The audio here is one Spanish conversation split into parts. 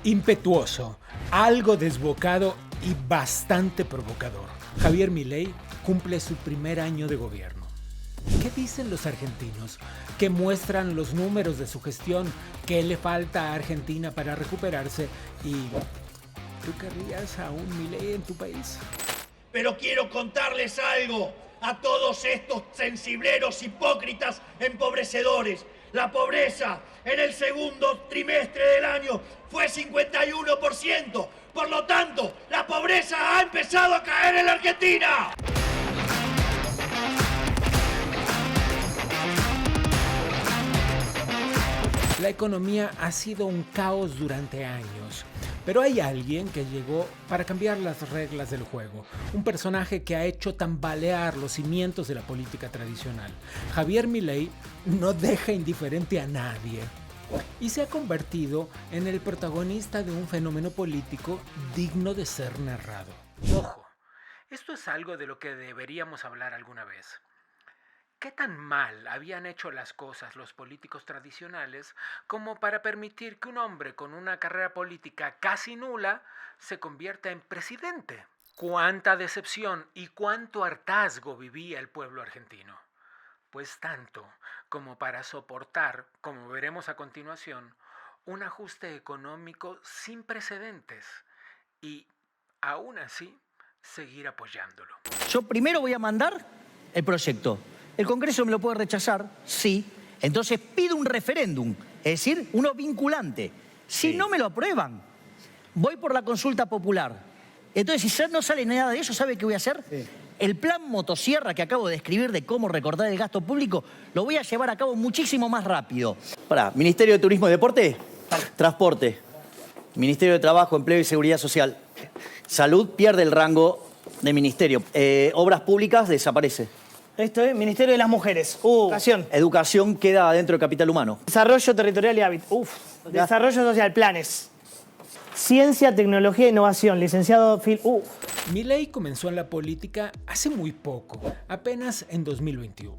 Impetuoso, algo desbocado y bastante provocador. Javier Milei cumple su primer año de gobierno. ¿Qué dicen los argentinos? ¿Qué muestran los números de su gestión? ¿Qué le falta a Argentina para recuperarse? ¿Y tú querrías a un Milei en tu país? Pero quiero contarles algo a todos estos sensibleros hipócritas empobrecedores. La pobreza en el segundo trimestre del año fue 51%. Por lo tanto, la pobreza ha empezado a caer en la Argentina. La economía ha sido un caos durante años, pero hay alguien que llegó para cambiar las reglas del juego, un personaje que ha hecho tambalear los cimientos de la política tradicional. Javier Milei no deja indiferente a nadie y se ha convertido en el protagonista de un fenómeno político digno de ser narrado. Ojo, esto es algo de lo que deberíamos hablar alguna vez. ¿Qué tan mal habían hecho las cosas los políticos tradicionales como para permitir que un hombre con una carrera política casi nula se convierta en presidente? ¿Cuánta decepción y cuánto hartazgo vivía el pueblo argentino? Pues tanto como para soportar, como veremos a continuación, un ajuste económico sin precedentes y, aún así, seguir apoyándolo. Yo primero voy a mandar el proyecto. El Congreso me lo puede rechazar, sí. Entonces pido un referéndum, es decir, uno vinculante. Si no me lo aprueban, voy por la consulta popular. Entonces, si no sale nada de eso, ¿sabe qué voy a hacer? Sí. El plan motosierra que acabo de escribir de cómo recortar el gasto público, lo voy a llevar a cabo muchísimo más rápido. Ministerio de Turismo y Deporte, Transporte, Ministerio de Trabajo, Empleo y Seguridad Social. Salud pierde el rango de ministerio. Obras Públicas desaparece. Esto es Ministerio de las Mujeres. Educación. Educación queda dentro del capital humano. Desarrollo territorial y hábitat. Desarrollo social, planes. Ciencia, tecnología e innovación. Licenciado Phil. Milei comenzó en la política hace muy poco, apenas en 2021.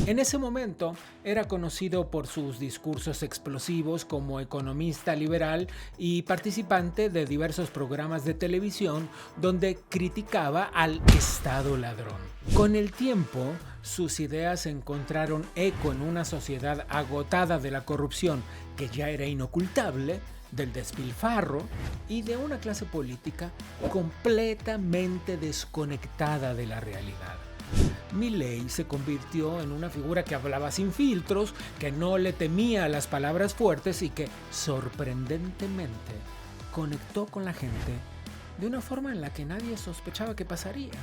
En ese momento era conocido por sus discursos explosivos como economista liberal y participante de diversos programas de televisión donde criticaba al Estado ladrón. Con el tiempo, sus ideas encontraron eco en una sociedad agotada de la corrupción que ya era inocultable, del despilfarro y de una clase política completamente desconectada de la realidad. Milei se convirtió en una figura que hablaba sin filtros, que no le temía a las palabras fuertes y que, sorprendentemente, conectó con la gente de una forma en la que nadie sospechaba que pasaría.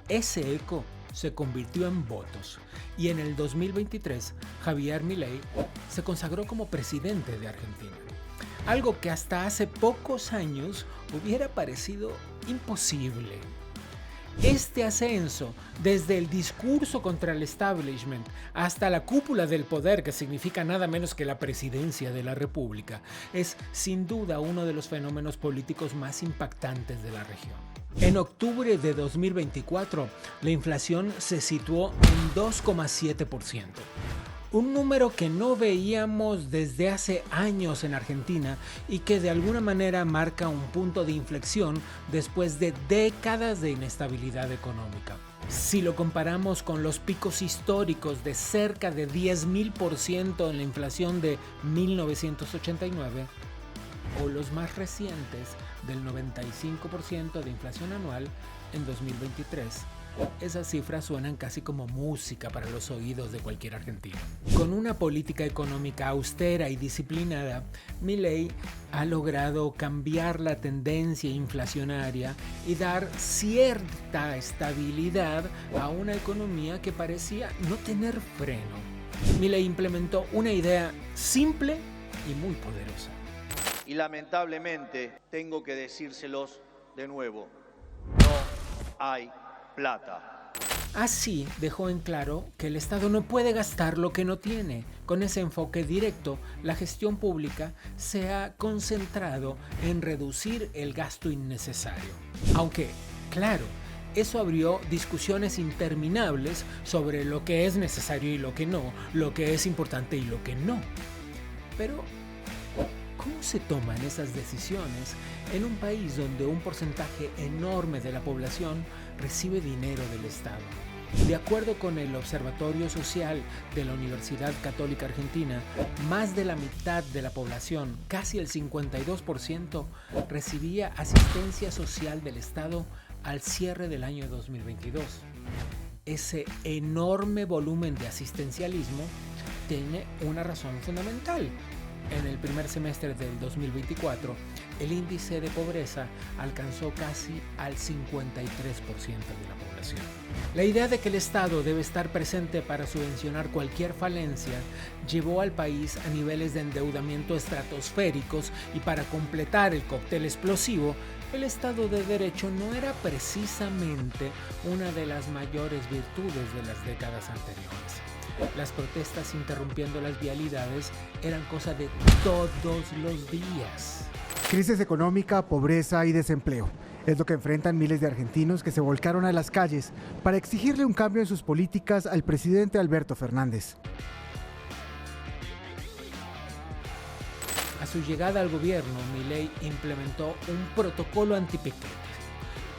Ese eco se convirtió en votos y en el 2023 Javier Milei se consagró como presidente de Argentina. Algo que hasta hace pocos años hubiera parecido imposible. Este ascenso, desde el discurso contra el establishment hasta la cúpula del poder, que significa nada menos que la presidencia de la República, es sin duda uno de los fenómenos políticos más impactantes de la región. En octubre de 2024, la inflación se situó en 2,7%. Un número que no veíamos desde hace años en Argentina y que de alguna manera marca un punto de inflexión después de décadas de inestabilidad económica. Si lo comparamos con los picos históricos de cerca de 10.000% en la inflación de 1989 o los más recientes del 95% de inflación anual en 2023, esas cifras suenan casi como música para los oídos de cualquier argentino. Con una política económica austera y disciplinada, Milei ha logrado cambiar la tendencia inflacionaria y dar cierta estabilidad a una economía que parecía no tener freno. Milei implementó una idea simple y muy poderosa. Y lamentablemente tengo que decírselos de nuevo, no hay plata. Así dejó en claro que el Estado no puede gastar lo que no tiene. Con ese enfoque directo, la gestión pública se ha concentrado en reducir el gasto innecesario. Aunque, claro, eso abrió discusiones interminables sobre lo que es necesario y lo que no, lo que es importante y lo que no. Pero ¿Cómo se toman esas decisiones en un país donde un porcentaje enorme de la población recibe dinero del Estado? De acuerdo con el Observatorio Social de la Universidad Católica Argentina, más de la mitad de la población, casi el 52%, recibía asistencia social del Estado al cierre del año 2022. Ese enorme volumen de asistencialismo tiene una razón fundamental. En el primer semestre del 2024, el índice de pobreza alcanzó casi al 53% de la población. La idea de que el Estado debe estar presente para subvencionar cualquier falencia llevó al país a niveles de endeudamiento estratosféricos, y para completar el cóctel explosivo, el Estado de Derecho no era precisamente una de las mayores virtudes de las décadas anteriores. Las protestas interrumpiendo las vialidades eran cosa de todos los días. Crisis económica, pobreza y desempleo. Es lo que enfrentan miles de argentinos que se volcaron a las calles para exigirle un cambio en sus políticas al presidente Alberto Fernández. A su llegada al gobierno, Milei implementó un protocolo antipiquete.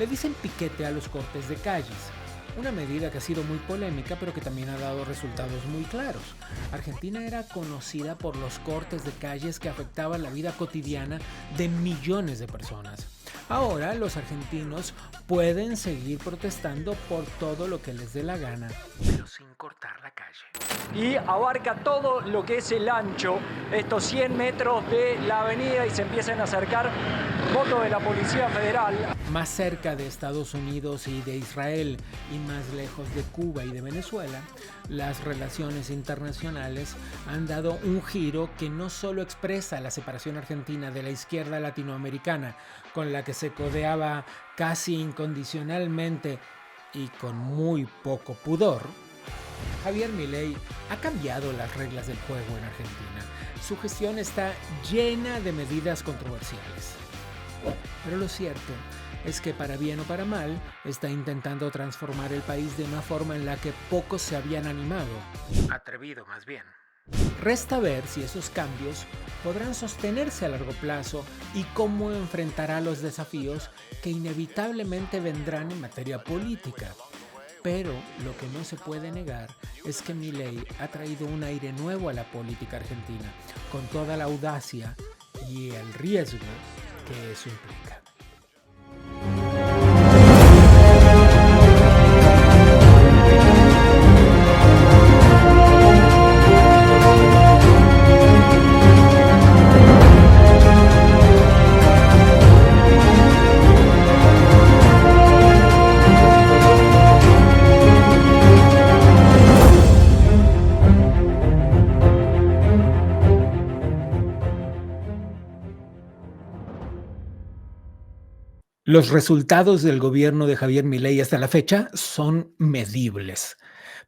Le dicen piquete a los cortes de calles. Una medida que ha sido muy polémica, pero que también ha dado resultados muy claros. Argentina era conocida por los cortes de calles que afectaban la vida cotidiana de millones de personas. Ahora los argentinos pueden seguir protestando por todo lo que les dé la gana, pero sin cortar la calle. Y abarca todo lo que es el ancho, estos 100 metros de la avenida, y se empiezan a acercar motos de la Policía Federal. Más cerca de Estados Unidos y de Israel, y más lejos de Cuba y de Venezuela, las relaciones internacionales han dado un giro que no solo expresa la separación argentina de la izquierda latinoamericana, con la que se codeaba casi incondicionalmente y con muy poco pudor. Javier Milei ha cambiado las reglas del juego en Argentina. Su gestión está llena de medidas controversiales. Pero lo cierto es que, para bien o para mal, está intentando transformar el país de una forma en la que pocos se habían animado. Atrevido, más bien. Resta ver si esos cambios podrán sostenerse a largo plazo y cómo enfrentará los desafíos que inevitablemente vendrán en materia política. Pero lo que no se puede negar es que Milei ha traído un aire nuevo a la política argentina, con toda la audacia y el riesgo que eso implica. Los resultados del gobierno de Javier Milei hasta la fecha son medibles.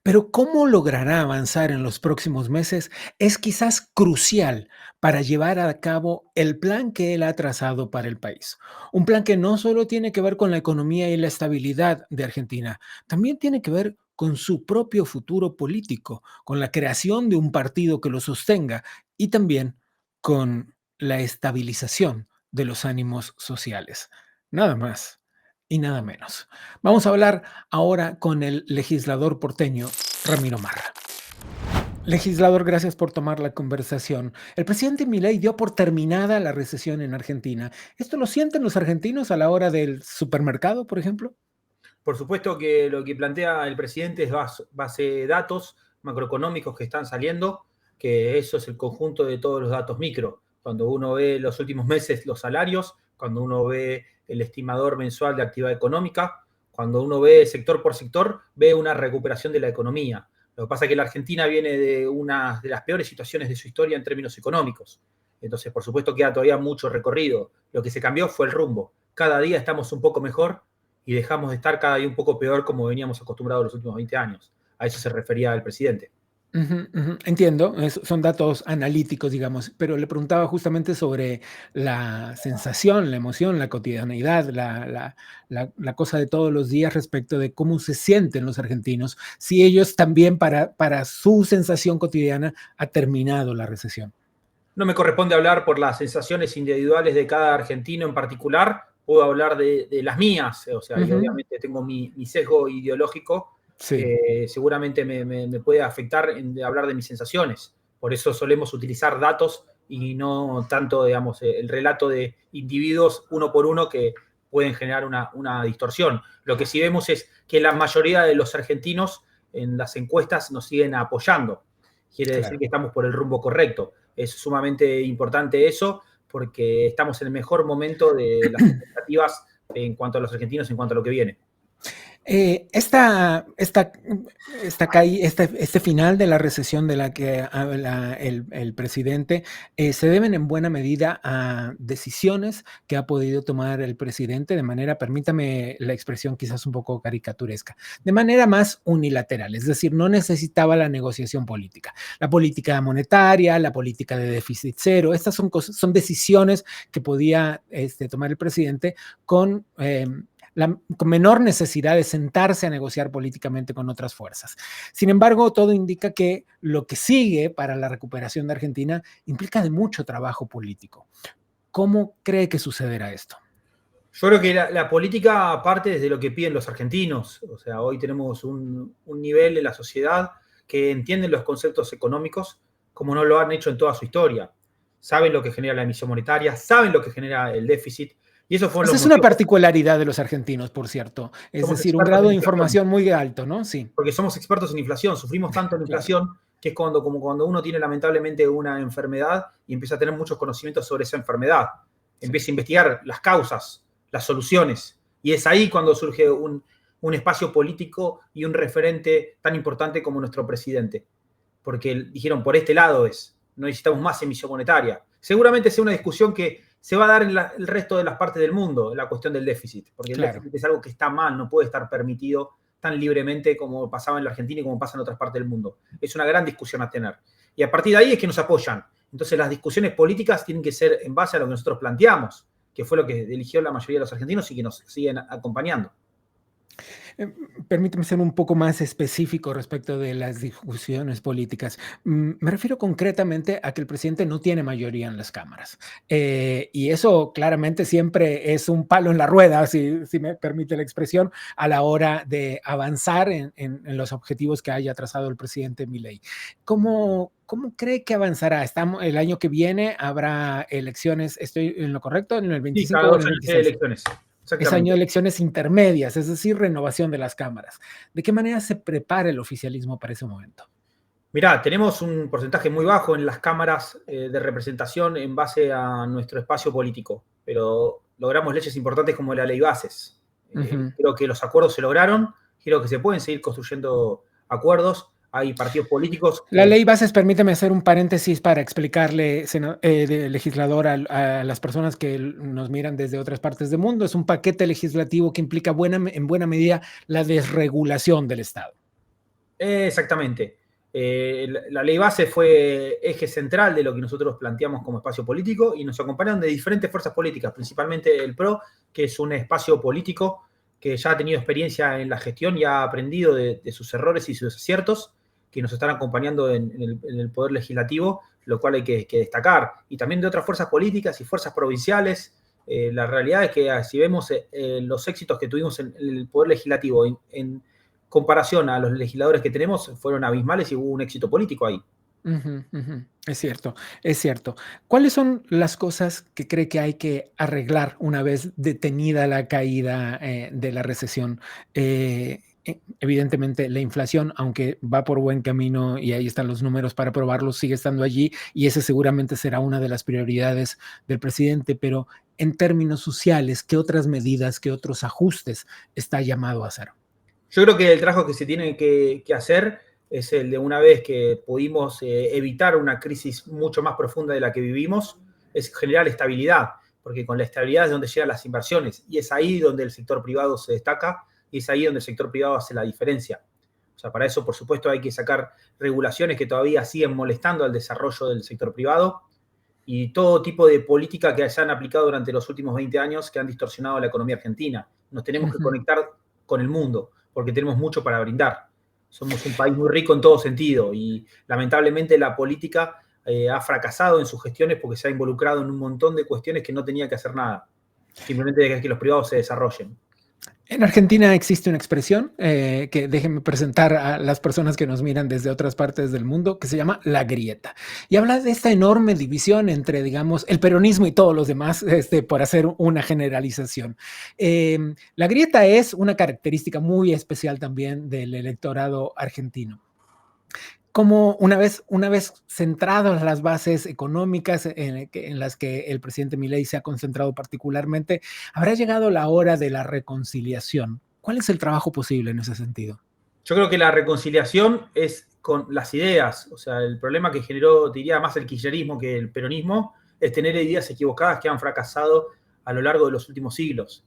Pero cómo logrará avanzar en los próximos meses es quizás crucial para llevar a cabo el plan que él ha trazado para el país. Un plan que no solo tiene que ver con la economía y la estabilidad de Argentina, también tiene que ver con su propio futuro político, con la creación de un partido que lo sostenga y también con la estabilización de los ánimos sociales. Nada más y nada menos. Vamos a hablar ahora con el legislador porteño Ramiro Marra. Legislador, gracias por tomar la conversación. El presidente Milei dio por terminada la recesión en Argentina. ¿Esto lo sienten los argentinos a la hora del supermercado, por ejemplo? Por supuesto que lo que plantea el presidente es base de datos macroeconómicos que están saliendo, que eso es el conjunto de todos los datos micro. Cuando uno ve los últimos meses los salarios, cuando uno ve el estimador mensual de actividad económica, cuando uno ve sector por sector, ve una recuperación de la economía. Lo que pasa es que la Argentina viene de una de las peores situaciones de su historia en términos económicos. Entonces, por supuesto, queda todavía mucho recorrido. Lo que se cambió fue el rumbo. Cada día estamos un poco mejor y dejamos de estar cada día un poco peor como veníamos acostumbrados los últimos 20 años. A eso se refería el presidente. Entiendo, son datos analíticos, digamos, pero le preguntaba justamente sobre la sensación, la emoción, la cotidianeidad, la cosa de todos los días respecto de cómo se sienten los argentinos, si ellos también para su sensación cotidiana ha terminado la recesión. No me corresponde hablar por las sensaciones individuales de cada argentino en particular, puedo hablar de las mías, o sea, y obviamente tengo mi sesgo ideológico, Sí. que seguramente me puede afectar en hablar de mis sensaciones. Por eso solemos utilizar datos y no tanto, digamos, el relato de individuos uno por uno que pueden generar una distorsión. Lo que sí vemos es que la mayoría de los argentinos en las encuestas nos siguen apoyando. Quiere decir que estamos por el rumbo correcto. Es sumamente importante eso porque estamos en el mejor momento de las expectativas en cuanto a los argentinos, en cuanto a lo que viene. Este final de la recesión de la que habla el presidente se deben en buena medida a decisiones que ha podido tomar el presidente de manera, permítame la expresión quizás un poco caricaturesca, de manera más unilateral, es decir, no necesitaba la negociación política. La política monetaria, la política de déficit cero, estas son decisiones que podía tomar el presidente con menor necesidad de sentarse a negociar políticamente con otras fuerzas. Sin embargo, todo indica que lo que sigue para la recuperación de Argentina implica de mucho trabajo político. ¿Cómo cree que sucederá esto? Yo creo que la política parte desde lo que piden los argentinos. O sea, hoy tenemos un nivel en la sociedad que entienden los conceptos económicos como no lo han hecho en toda su historia. Saben lo que genera la emisión monetaria, saben lo que genera el déficit. Y eso fue Esa es una particularidad de los argentinos, por cierto. Es decir, un grado de información muy alto, ¿no? Sí. Porque somos expertos en inflación, sufrimos tanto en inflación que es como cuando uno tiene lamentablemente una enfermedad y empieza a tener muchos conocimientos sobre esa enfermedad. Empieza a investigar las causas, las soluciones. Y es ahí cuando surge un espacio político y un referente tan importante como nuestro presidente. Porque dijeron, por este lado no necesitamos más emisión monetaria. Seguramente sea una discusión que se va a dar en el resto de las partes del mundo, la cuestión del déficit, porque el déficit es algo que está mal, no puede estar permitido tan libremente como pasaba en la Argentina y como pasa en otras partes del mundo. Es una gran discusión a tener. Y a partir de ahí es que nos apoyan. Entonces las discusiones políticas tienen que ser en base a lo que nosotros planteamos, que fue lo que eligió la mayoría de los argentinos y que nos siguen acompañando. Permíteme ser un poco más específico respecto de las discusiones políticas. Me refiero concretamente a que el presidente no tiene mayoría en las cámaras. Y eso claramente siempre es un palo en la rueda, si me permite la expresión, a la hora de avanzar en los objetivos que haya trazado el presidente Milei. ¿Cómo cree que avanzará? El año que viene habrá elecciones, ¿estoy en lo correcto? ¿En el 25 sí, cada 2 o en el años 26? hay elecciones. Es año de elecciones intermedias, es decir, renovación de las cámaras. ¿De qué manera se prepara el oficialismo para ese momento? Mirá, tenemos un porcentaje muy bajo en las cámaras de representación en base a nuestro espacio político, pero logramos leyes importantes como la ley bases. Creo que los acuerdos se lograron, creo que se pueden seguir construyendo acuerdos. Hay partidos políticos. La ley bases, permíteme hacer un paréntesis para explicarle, legislador, a las personas que nos miran desde otras partes del mundo. Es un paquete legislativo que implica en buena medida la desregulación del Estado. Exactamente. La ley base fue eje central de lo que nosotros planteamos como espacio político y nos acompañaron de diferentes fuerzas políticas, principalmente el PRO, que es un espacio político que ya ha tenido experiencia en la gestión y ha aprendido de sus errores y sus aciertos, que nos están acompañando en el Poder Legislativo, lo cual hay que destacar. Y también de otras fuerzas políticas y fuerzas provinciales. La realidad es que si vemos los éxitos que tuvimos en el Poder Legislativo en comparación a los legisladores que tenemos, fueron abismales y hubo un éxito político ahí. Es cierto, es cierto. ¿Cuáles son las cosas que cree que hay que arreglar una vez detenida la caída de la recesión? Evidentemente la inflación, aunque va por buen camino y ahí están los números para probarlo, sigue estando allí y ese seguramente será una de las prioridades del presidente, pero en términos sociales, ¿qué otras medidas, qué otros ajustes está llamado a hacer? Yo creo que el trabajo que se tiene que hacer es el de una vez que pudimos evitar una crisis mucho más profunda de la que vivimos, es generar estabilidad, porque con la estabilidad es donde llegan las inversiones y es ahí donde el sector privado se destaca y es ahí donde el sector privado hace la diferencia. O sea, para eso, por supuesto, hay que sacar regulaciones que todavía siguen molestando al desarrollo del sector privado y todo tipo de política que se han aplicado durante los últimos 20 años que han distorsionado la economía argentina. Nos tenemos que conectar con el mundo porque tenemos mucho para brindar. Somos un país muy rico en todo sentido y lamentablemente la política ha fracasado en sus gestiones porque se ha involucrado en un montón de cuestiones que no tenía que hacer nada. Simplemente que los privados se desarrollen. En Argentina existe una expresión que déjenme presentar a las personas que nos miran desde otras partes del mundo, que se llama la grieta. Y habla de esta enorme división entre, digamos, el peronismo y todos los demás, por hacer una generalización. La grieta es una característica muy especial también del electorado argentino. Como una vez centradas las bases económicas en las que el presidente Milei se ha concentrado particularmente, habrá llegado la hora de la reconciliación. ¿Cuál es el trabajo posible en ese sentido? Yo creo que la reconciliación es con las ideas. O sea, el problema que generó, diría, más el kirchnerismo que el peronismo, es tener ideas equivocadas que han fracasado a lo largo de los últimos siglos.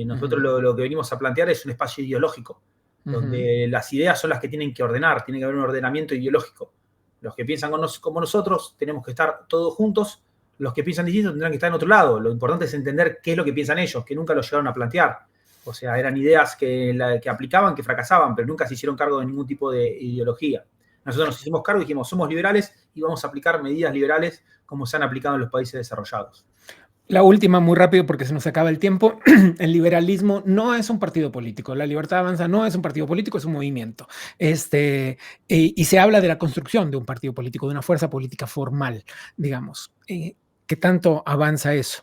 Nosotros lo que venimos a plantear es un espacio ideológico, donde las ideas son las que tienen que ordenar, tiene que haber un ordenamiento ideológico. Los que piensan como nosotros tenemos que estar todos juntos, los que piensan distinto tendrán que estar en otro lado. Lo importante es entender qué es lo que piensan ellos, que nunca lo llegaron a plantear. O sea, eran ideas que aplicaban, que fracasaban, pero nunca se hicieron cargo de ningún tipo de ideología. Nosotros nos hicimos cargo y dijimos, somos liberales y vamos a aplicar medidas liberales como se han aplicado en los países desarrollados. La última, muy rápido porque se nos acaba el tiempo. El liberalismo no es un partido político. La Libertad Avanza no es un partido político, es un movimiento. Y se habla de la construcción de un partido político, de una fuerza política formal, digamos. ¿Qué tanto avanza eso?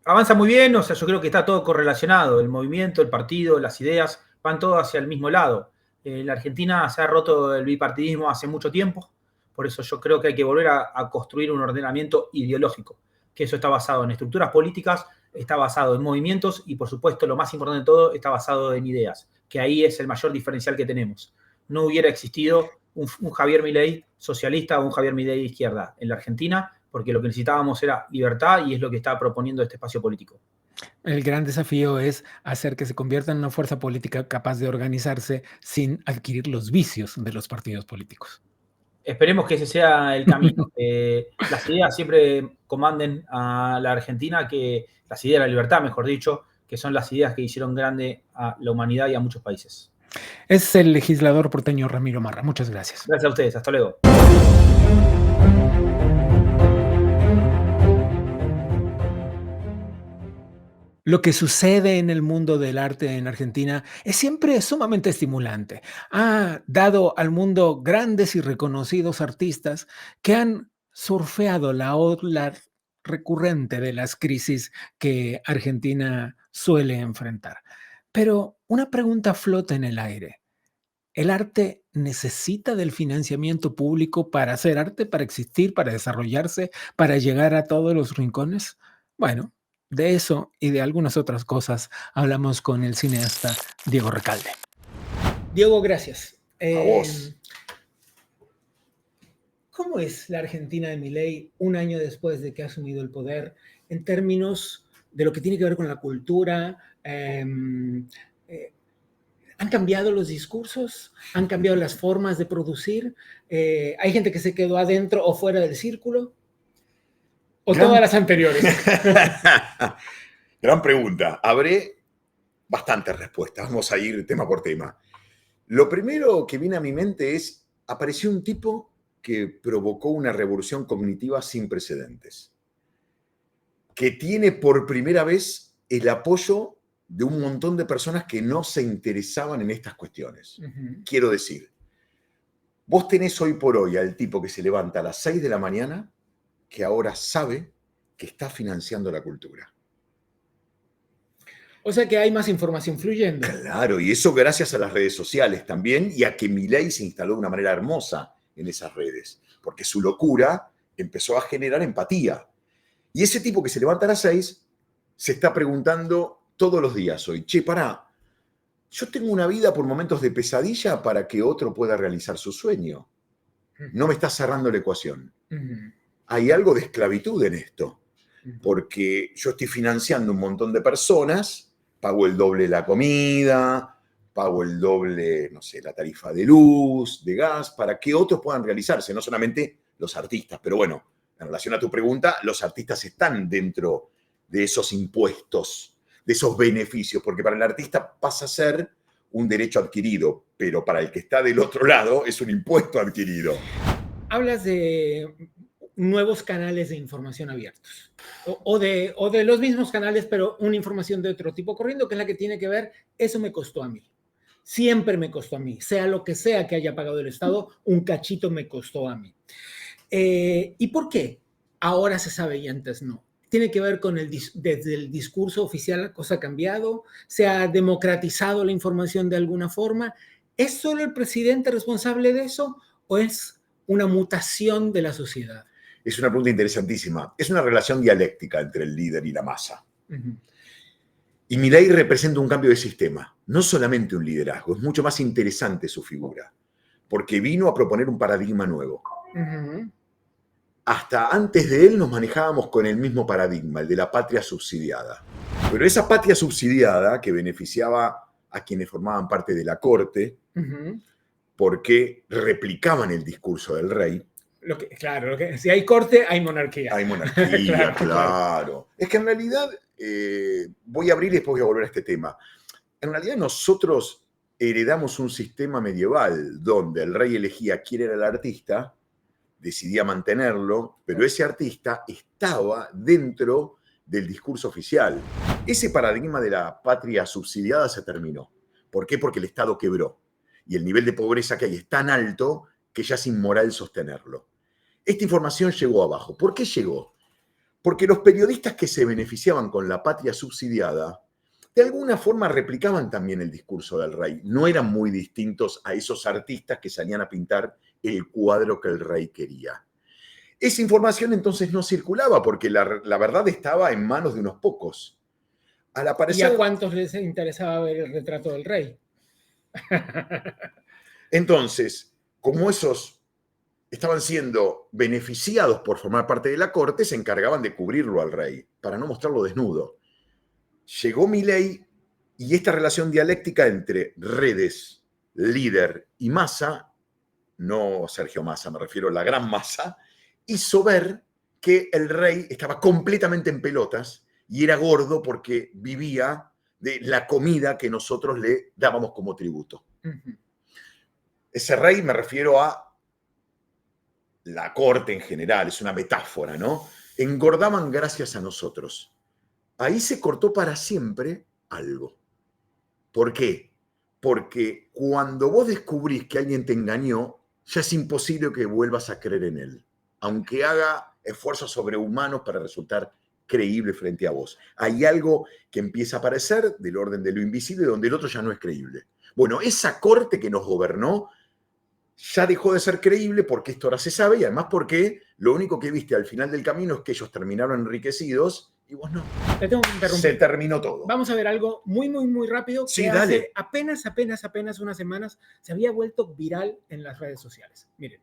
Avanza muy bien, o sea, yo creo que está todo correlacionado. El movimiento, el partido, las ideas, van todos hacia el mismo lado. En la Argentina se ha roto el bipartidismo hace mucho tiempo. Por eso yo creo que hay que volver a construir un ordenamiento ideológico. Que eso está basado en estructuras políticas, está basado en movimientos y, por supuesto, lo más importante de todo, está basado en ideas, que ahí es el mayor diferencial que tenemos. No hubiera existido un Javier Milei socialista o un Javier Milei de izquierda en la Argentina, porque lo que necesitábamos era libertad y es lo que está proponiendo este espacio político. El gran desafío es hacer que se convierta en una fuerza política capaz de organizarse sin adquirir los vicios de los partidos políticos. Esperemos que ese sea el camino. Las ideas siempre comanden a la Argentina, que las ideas de la libertad, mejor dicho, que son las ideas que hicieron grande a la humanidad y a muchos países. Es el legislador porteño Ramiro Marra. Muchas gracias. Gracias a ustedes. Hasta luego. Lo que sucede en el mundo del arte en Argentina es siempre sumamente estimulante. Ha dado al mundo grandes y reconocidos artistas que han surfeado la ola recurrente de las crisis que Argentina suele enfrentar. Pero una pregunta flota en el aire. ¿El arte necesita del financiamiento público para hacer arte, para existir, para desarrollarse, para llegar a todos los rincones? Bueno, de eso y de algunas otras cosas hablamos con el cineasta Diego Recalde. Diego, gracias. A vos. ¿Cómo es la Argentina de Milei un año después de que ha asumido el poder en términos de lo que tiene que ver con la cultura? ¿Han cambiado los discursos? ¿Han cambiado las formas de producir? ¿Hay gente que se quedó adentro o fuera del círculo? ¿O todas las anteriores? Gran pregunta. Habré bastantes respuestas. Vamos a ir tema por tema. Lo primero que viene a mi mente es, apareció un tipo que provocó una revolución cognitiva sin precedentes, que tiene por primera vez el apoyo de un montón de personas que no se interesaban en estas cuestiones. Quiero decir, vos tenés hoy por hoy al tipo que se levanta a las 6 de la mañana, que ahora sabe que está financiando la cultura. O sea que hay más información fluyendo. Claro, y eso gracias a las redes sociales también y a que Milei se instaló de una manera hermosa en esas redes, porque su locura empezó a generar empatía. Y ese tipo que se levanta a las 6 se está preguntando todos los días hoy, che, pará, yo tengo una vida por momentos de pesadilla para que otro pueda realizar su sueño. No me está cerrando la ecuación. Hay algo de esclavitud en esto, porque yo estoy financiando un montón de personas, pago el doble la comida, pago el doble, no sé, la tarifa de luz, de gas, para que otros puedan realizarse, no solamente los artistas. Pero bueno, en relación a tu pregunta, los artistas están dentro de esos impuestos, de esos beneficios, porque para el artista pasa a ser un derecho adquirido, pero para el que está del otro lado es un impuesto adquirido. Hablas de nuevos canales de información abiertos. O de los mismos canales, pero una información de otro tipo corriendo, que es la que tiene que ver, eso me costó a mí. Siempre me costó a mí, sea lo que sea que haya pagado el Estado, un cachito me costó a mí. ¿Y por qué? Ahora se sabe y antes no. Tiene que ver con desde el discurso oficial la cosa ha cambiado, se ha democratizado la información de alguna forma. ¿Es solo el presidente responsable de eso o es una mutación de la sociedad? Es una pregunta interesantísima. Es una relación dialéctica entre el líder y la masa. Uh-huh. Y Milei representa un cambio de sistema, no solamente un liderazgo, es mucho más interesante su figura, porque vino a proponer un paradigma nuevo. Uh-huh. Hasta antes de él nos manejábamos con el mismo paradigma, el de la patria subsidiada. Pero esa patria subsidiada que beneficiaba a quienes formaban parte de la corte, uh-huh, porque replicaban el discurso del rey. Claro, si hay corte, hay monarquía. Hay monarquía, claro. Es que en realidad, voy a abrir y después voy a volver a este tema. En realidad nosotros heredamos un sistema medieval donde el rey elegía quién era el artista, decidía mantenerlo, pero ese artista estaba dentro del discurso oficial. Ese paradigma de la patria subsidiada se terminó. ¿Por qué? Porque el Estado quebró. Y el nivel de pobreza que hay es tan alto que ya es inmoral sostenerlo. Esta información llegó abajo. ¿Por qué llegó? Porque los periodistas que se beneficiaban con la patria subsidiada, de alguna forma replicaban también el discurso del rey. No eran muy distintos a esos artistas que salían a pintar el cuadro que el rey quería. Esa información entonces no circulaba porque la verdad estaba en manos de unos pocos. Al aparecer... ¿Y a cuántos les interesaba ver el retrato del rey? Entonces, como esos estaban siendo beneficiados por formar parte de la corte, se encargaban de cubrirlo al rey, para no mostrarlo desnudo. Llegó Milei y esta relación dialéctica entre redes, líder y masa, no Sergio Massa, me refiero a la gran masa, hizo ver que el rey estaba completamente en pelotas y era gordo porque vivía de la comida que nosotros le dábamos como tributo. Uh-huh. Ese rey me refiero a la corte en general, es una metáfora, ¿no? Engordaban gracias a nosotros. Ahí se cortó para siempre algo. ¿Por qué? Porque cuando vos descubrís que alguien te engañó, ya es imposible que vuelvas a creer en él, aunque haga esfuerzos sobrehumanos para resultar creíble frente a vos. Hay algo que empieza a aparecer del orden de lo invisible, donde el otro ya no es creíble. Bueno, esa corte que nos gobernó ya dejó de ser creíble porque esto ahora se sabe y además porque lo único que viste al final del camino es que ellos terminaron enriquecidos y vos no. Te tengo que interrumpir. Se terminó todo. Vamos a ver algo muy rápido que sí, dale. hace apenas unas semanas se había vuelto viral en las redes sociales. Miren.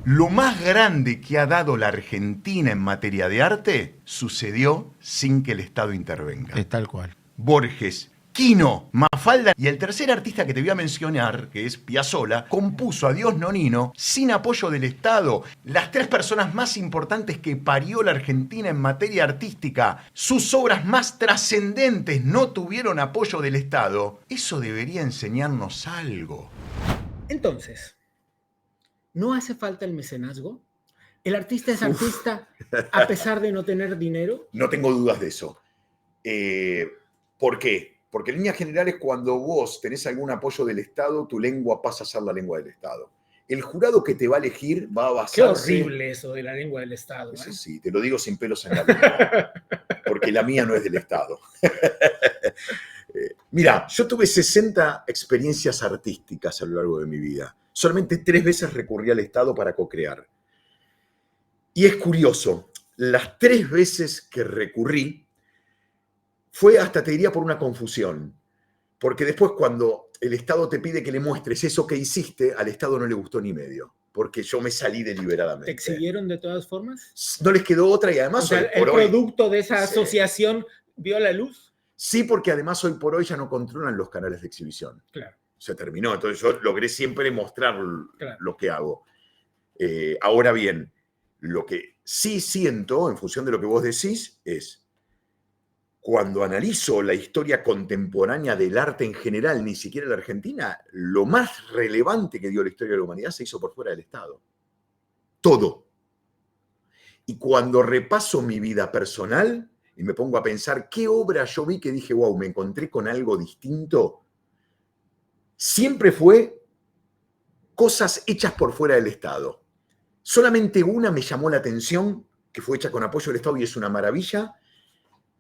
Lo más grande que ha dado la Argentina en materia de arte sucedió sin que el Estado intervenga. Es tal cual. Borges, Quino, Mafalda y el tercer artista que te voy a mencionar, que es Piazzolla, compuso Adiós Nonino sin apoyo del Estado. Las tres personas más importantes que parió la Argentina en materia artística, sus obras más trascendentes no tuvieron apoyo del Estado. Eso debería enseñarnos algo. Entonces, ¿no hace falta el mecenazgo? ¿El artista es artista a pesar de no tener dinero? No tengo dudas de eso. ¿Por qué? Porque en líneas generales, cuando vos tenés algún apoyo del Estado, tu lengua pasa a ser la lengua del Estado. El jurado que te va a elegir va a basarse... Qué horrible eso de la lengua del Estado. ¿eh? Sí, te lo digo sin pelos en la lengua, porque la mía no es del Estado. Mira, yo tuve 60 experiencias artísticas a lo largo de mi vida. Solamente 3 veces recurrí al Estado para co-crear. Y es curioso, las 3 veces que recurrí, fue hasta, te diría, por una confusión. Porque después cuando el Estado te pide que le muestres eso que hiciste, al Estado no le gustó ni medio. Porque yo me salí deliberadamente. ¿Te exhibieron de todas formas? No les quedó otra y además... O sea, ¿el producto de esa asociación vio la luz? Sí, porque además hoy por hoy ya no controlan los canales de exhibición. Claro. Se terminó. Entonces yo logré siempre mostrar lo que hago. Ahora bien, lo que sí siento, en función de lo que vos decís, es... Cuando analizo la historia contemporánea del arte en general, ni siquiera en la Argentina, lo más relevante que dio la historia de la humanidad se hizo por fuera del Estado. Todo. Y cuando repaso mi vida personal y me pongo a pensar qué obra yo vi que dije, wow, me encontré con algo distinto, siempre fue cosas hechas por fuera del Estado. Solamente una me llamó la atención, que fue hecha con apoyo del Estado y es una maravilla,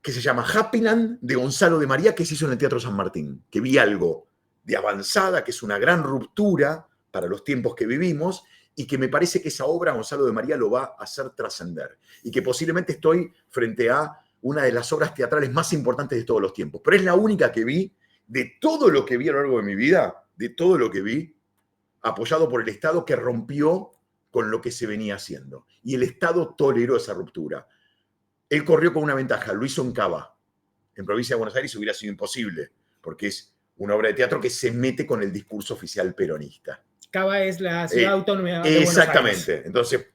que se llama Happyland, de Gonzalo de María, que se hizo en el Teatro San Martín, que vi algo de avanzada, que es una gran ruptura para los tiempos que vivimos, y que me parece que esa obra Gonzalo de María lo va a hacer trascender, y que posiblemente estoy frente a una de las obras teatrales más importantes de todos los tiempos, pero es la única que vi, de todo lo que vi a lo largo de mi vida, de todo lo que vi, apoyado por el Estado, que rompió con lo que se venía haciendo. Y el Estado toleró esa ruptura. Él corrió con una ventaja, lo hizo en Cava. En provincia de Buenos Aires hubiera sido imposible, porque es una obra de teatro que se mete con el discurso oficial peronista. Cava es la ciudad autónoma de Buenos Aires. Exactamente. Entonces,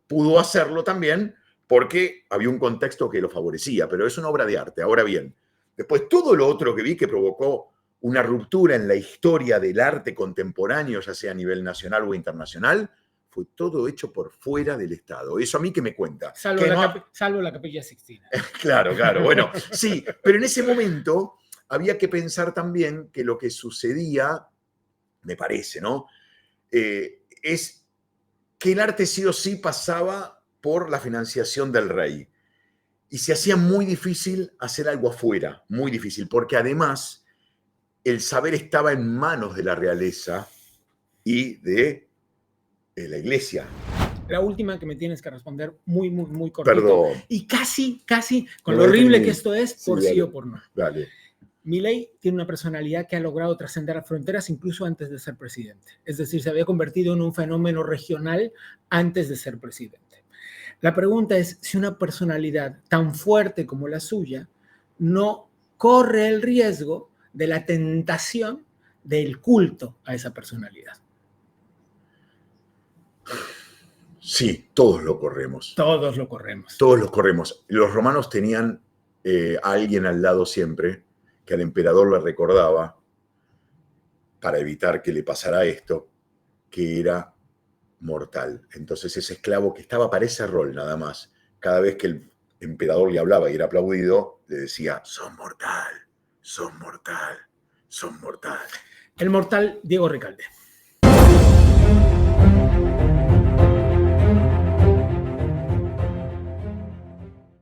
pudo hacerlo también porque había un contexto que lo favorecía, pero es una obra de arte. Ahora bien, después todo lo otro que vi que provocó una ruptura en la historia del arte contemporáneo, ya sea a nivel nacional o internacional, fue todo hecho por fuera del Estado. Eso a mí que me cuenta. Salvo la Capilla Sixtina. Claro, bueno, sí, pero en ese momento había que pensar también que lo que sucedía, me parece, ¿no? Es que el arte sí o sí pasaba por la financiación del rey. Y se hacía muy difícil hacer algo afuera, muy difícil, porque además el saber estaba en manos de la realeza y de la iglesia. La última que me tienes que responder muy cortito. Perdón. Y casi, con lo horrible que esto es, por sí o por no. Dale. Milei tiene una personalidad que ha logrado trascender las fronteras incluso antes de ser presidente. Es decir, se había convertido en un fenómeno regional antes de ser presidente. La pregunta es si una personalidad tan fuerte como la suya no corre el riesgo de la tentación del culto a esa personalidad. Sí, todos lo corremos. Todos lo corremos. Todos los corremos. Los romanos tenían a alguien al lado siempre que al emperador le recordaba, para evitar que le pasara esto, que era mortal. Entonces ese esclavo que estaba para ese rol nada más, cada vez que el emperador le hablaba y era aplaudido, le decía, sos mortal, sos mortal, sos mortal. El mortal Diego Recalde.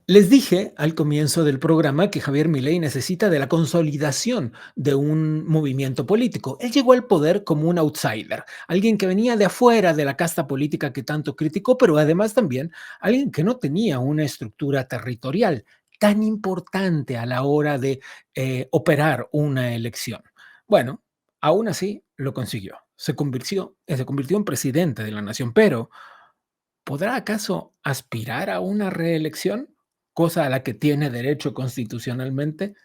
Les dije al comienzo del programa que Javier Milei necesita de la consolidación de un movimiento político. Él llegó al poder como un outsider, alguien que venía de afuera de la casta política que tanto criticó, pero además también alguien que no tenía una estructura territorial tan importante a la hora de operar una elección. Bueno, aún así lo consiguió. Se convirtió en presidente de la nación, pero ¿podrá acaso aspirar a una reelección? Cosa a la que tiene derecho constitucionalmente.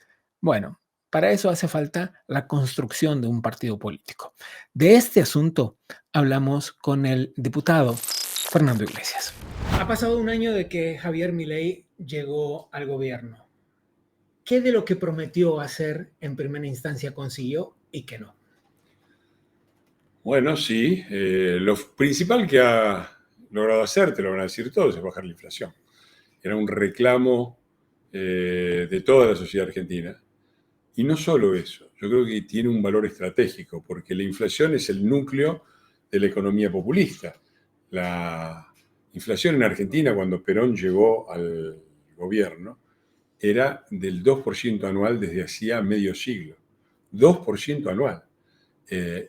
Bueno, para eso hace falta la construcción de un partido político. De este asunto hablamos con el diputado Fernando Iglesias. Ha pasado un año de que Javier Milei llegó al gobierno. ¿Qué de lo que prometió hacer en primera instancia consiguió y qué no? Bueno, sí. Lo principal que ha logrado hacer, te lo van a decir todos, es bajar la inflación. Era un reclamo de toda la sociedad argentina. Y no solo eso, yo creo que tiene un valor estratégico, porque la inflación es el núcleo de la economía populista. La inflación en Argentina, cuando Perón llegó al gobierno, era del 2% anual desde hacía medio siglo. 2% anual.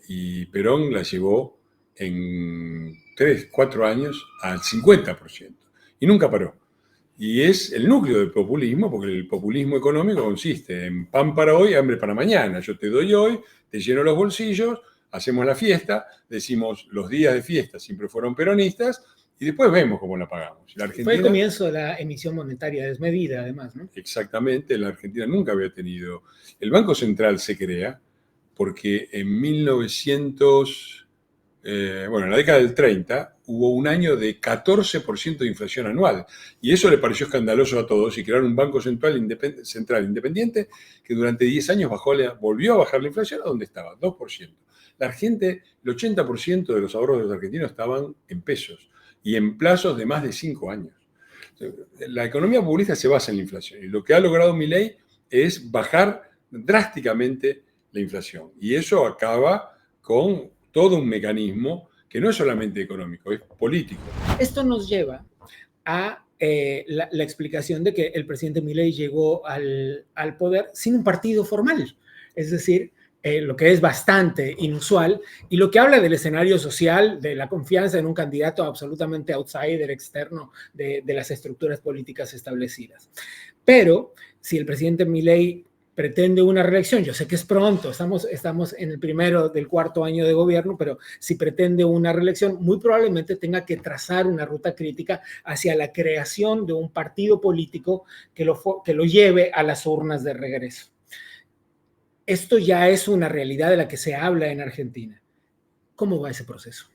Y Perón la llevó en 3, 4 años al 50%. Y nunca paró. Y es el núcleo del populismo, porque el populismo económico consiste en pan para hoy, hambre para mañana. Yo te doy hoy, te lleno los bolsillos, hacemos la fiesta, decimos los días de fiesta siempre fueron peronistas y después vemos cómo la pagamos. La Argentina, fue el comienzo de la emisión monetaria desmedida, además, ¿no? Exactamente, la Argentina nunca había tenido... El Banco Central se crea porque en en la década del 30 hubo un año de 14% de inflación anual y eso le pareció escandaloso a todos y crearon un Banco Central independiente que durante 10 años volvió a bajar la inflación a donde estaba, 2%. La gente, el 80% de los ahorros de los argentinos estaban en pesos y en plazos de más de 5 años. La economía populista se basa en la inflación y lo que ha logrado Milei es bajar drásticamente la inflación. Y eso acaba con todo un mecanismo que no es solamente económico, es político. Esto nos lleva a la explicación de que el presidente Milei llegó al poder sin un partido formal. Es decir, lo que es bastante inusual y lo que habla del escenario social, de la confianza en un candidato absolutamente outsider, externo de las estructuras políticas establecidas. Pero si el presidente Milei pretende una reelección, yo sé que es pronto, estamos en el primero del cuarto año de gobierno, pero si pretende una reelección, muy probablemente tenga que trazar una ruta crítica hacia la creación de un partido político que lo lleve a las urnas de regreso. Esto ya es una realidad de la que se habla en Argentina. ¿Cómo va ese proceso?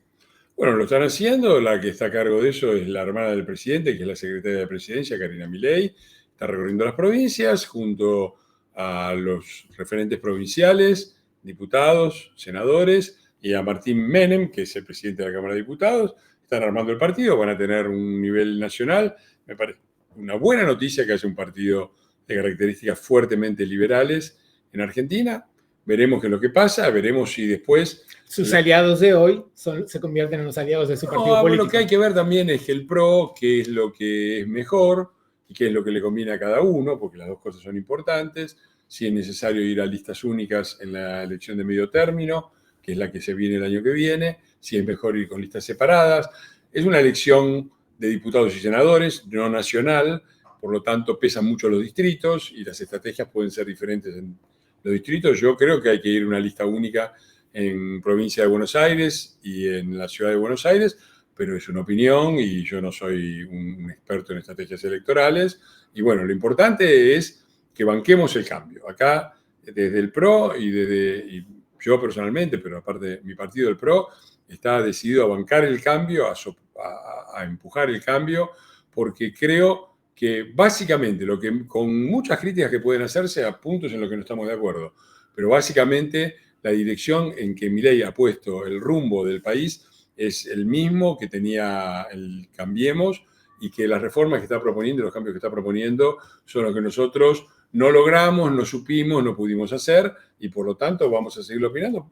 Bueno, lo están haciendo. La que está a cargo de eso es la hermana del presidente, que es la secretaria de Presidencia, Karina Milei. Está recorriendo las provincias junto a los referentes provinciales, diputados, senadores, y a Martín Menem, que es el presidente de la Cámara de Diputados. Están armando el partido, van a tener un nivel nacional. Me parece una buena noticia que haya un partido de características fuertemente liberales en Argentina. Veremos qué es lo que pasa, veremos si después... Sus aliados de hoy se convierten en los aliados de su partido político. Lo que hay que ver también es que el PRO, qué es lo que es mejor y qué es lo que le conviene a cada uno, porque las dos cosas son importantes. Si es necesario ir a listas únicas en la elección de medio término, que es la que se viene el año que viene, si es mejor ir con listas separadas. Es una elección de diputados y senadores, no nacional, por lo tanto pesan mucho los distritos y las estrategias pueden ser diferentes en los distritos. Yo creo que hay que ir a una lista única en provincia de Buenos Aires y en la ciudad de Buenos Aires, pero es una opinión y yo no soy un experto en estrategias electorales. Y bueno, lo importante es que banquemos el cambio. Acá, desde el PRO y yo personalmente, pero aparte mi partido, el PRO, está decidido a bancar el cambio, a empujar el cambio, porque creo que básicamente, lo que con muchas críticas que pueden hacerse a puntos en los que no estamos de acuerdo, pero básicamente la dirección en que Milei ha puesto el rumbo del país es el mismo que tenía el Cambiemos y que las reformas que está proponiendo, los cambios que está proponiendo, son los que nosotros no logramos, no supimos, no pudimos hacer y por lo tanto vamos a seguir opinando,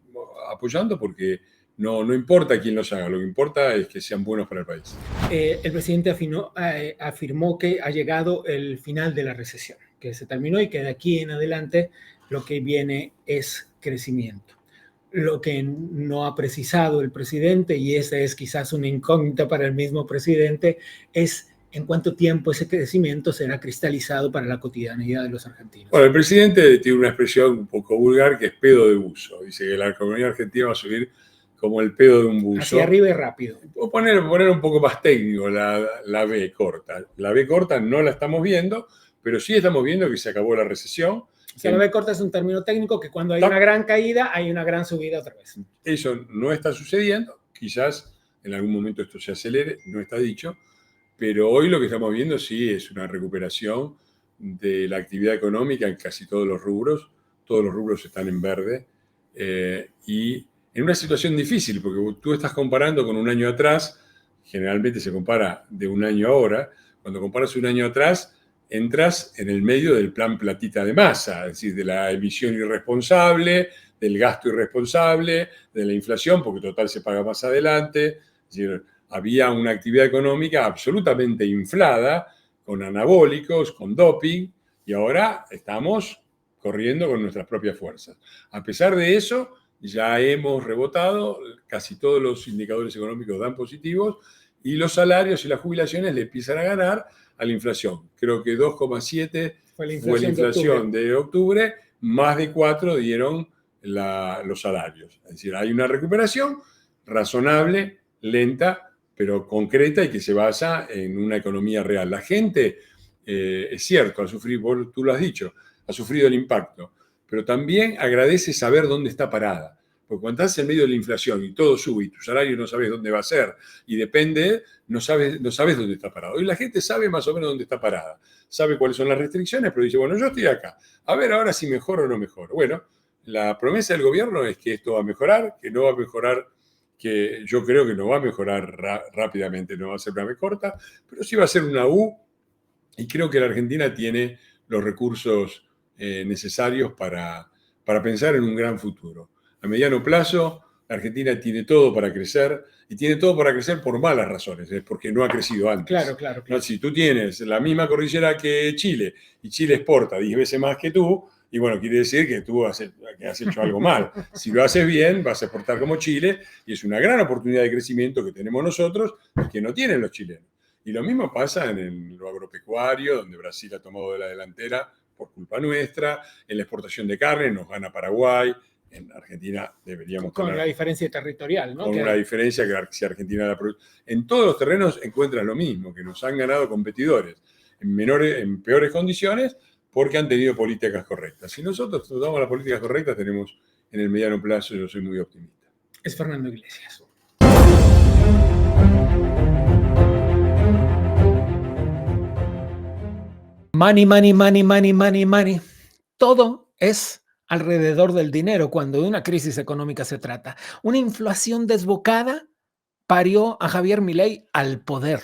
apoyando porque no importa quién los haga, lo que importa es que sean buenos para el país. El presidente afirmó que ha llegado el final de la recesión, que se terminó y que de aquí en adelante lo que viene es crecimiento. Lo que no ha precisado el presidente, y esa es quizás una incógnita para el mismo presidente, es en cuánto tiempo ese crecimiento será cristalizado para la cotidianidad de los argentinos. Bueno, el presidente tiene una expresión un poco vulgar que es pedo de buzo. Dice que la economía argentina va a subir como el pedo de un buzo. Hacia arriba y rápido. O poner un poco más técnico la B corta. La B corta no la estamos viendo, pero sí estamos viendo que se acabó la recesión. O sea, la B corta es un término técnico que cuando hay una gran caída, hay una gran subida otra vez. Eso no está sucediendo. Quizás en algún momento esto se acelere, no está dicho. Pero hoy lo que estamos viendo sí es una recuperación de la actividad económica en casi todos los rubros. Todos los rubros están en verde. Y en una situación difícil, porque tú estás comparando con un año atrás, generalmente se compara de un año ahora, cuando comparas un año atrás, entras en el medio del plan platita de masa, es decir, de la emisión irresponsable, del gasto irresponsable, de la inflación, porque total se paga más adelante, es decir, había una actividad económica absolutamente inflada, con anabólicos, con doping, y ahora estamos corriendo con nuestras propias fuerzas. A pesar de eso, ya hemos rebotado, casi todos los indicadores económicos dan positivos y los salarios y las jubilaciones le empiezan a ganar a la inflación. Creo que 2,7 fue la inflación de octubre, más de 4 dieron los salarios. Es decir, hay una recuperación razonable, lenta, pero concreta y que se basa en una economía real. La gente, es cierto, ha sufrido, tú lo has dicho, ha sufrido el impacto, pero también agradece saber dónde está parada. Porque cuando estás en medio de la inflación y todo sube y tu salario no sabes dónde va a ser y depende, no sabes dónde está parado. Y la gente sabe más o menos dónde está parada. Sabe cuáles son las restricciones, pero dice, bueno, yo estoy acá. A ver ahora si mejoro o no mejoro. Bueno, la promesa del gobierno es que esto va a mejorar, que no va a mejorar, que yo creo que no va a mejorar rápidamente, no va a ser una B corta, pero sí va a ser una U Y creo que la Argentina tiene los recursos necesarios para pensar en un gran futuro. A mediano plazo, la Argentina tiene todo para crecer, y tiene todo para crecer por malas razones, porque no ha crecido antes. Claro. ¿No? Si tú tienes la misma cordillera que Chile, y Chile exporta 10 veces más que tú, y bueno, quiere decir que tú has hecho algo mal. Si lo haces bien, vas a exportar como Chile, y es una gran oportunidad de crecimiento que tenemos nosotros y que no tienen los chilenos. Y lo mismo pasa en lo agropecuario, donde Brasil ha tomado de la delantera por culpa nuestra. En la exportación de carne nos gana Paraguay. En Argentina deberíamos Con tener, la diferencia territorial, ¿no? con una diferencia que si Argentina la produce. En todos los terrenos encuentran lo mismo, que nos han ganado competidores en peores condiciones porque han tenido políticas correctas. Si nosotros tomamos las políticas correctas, tenemos en el mediano plazo, yo soy muy optimista. Es Fernando Iglesias. Money. Todo es alrededor del dinero cuando de una crisis económica se trata. Una inflación desbocada parió a Javier Milei al poder.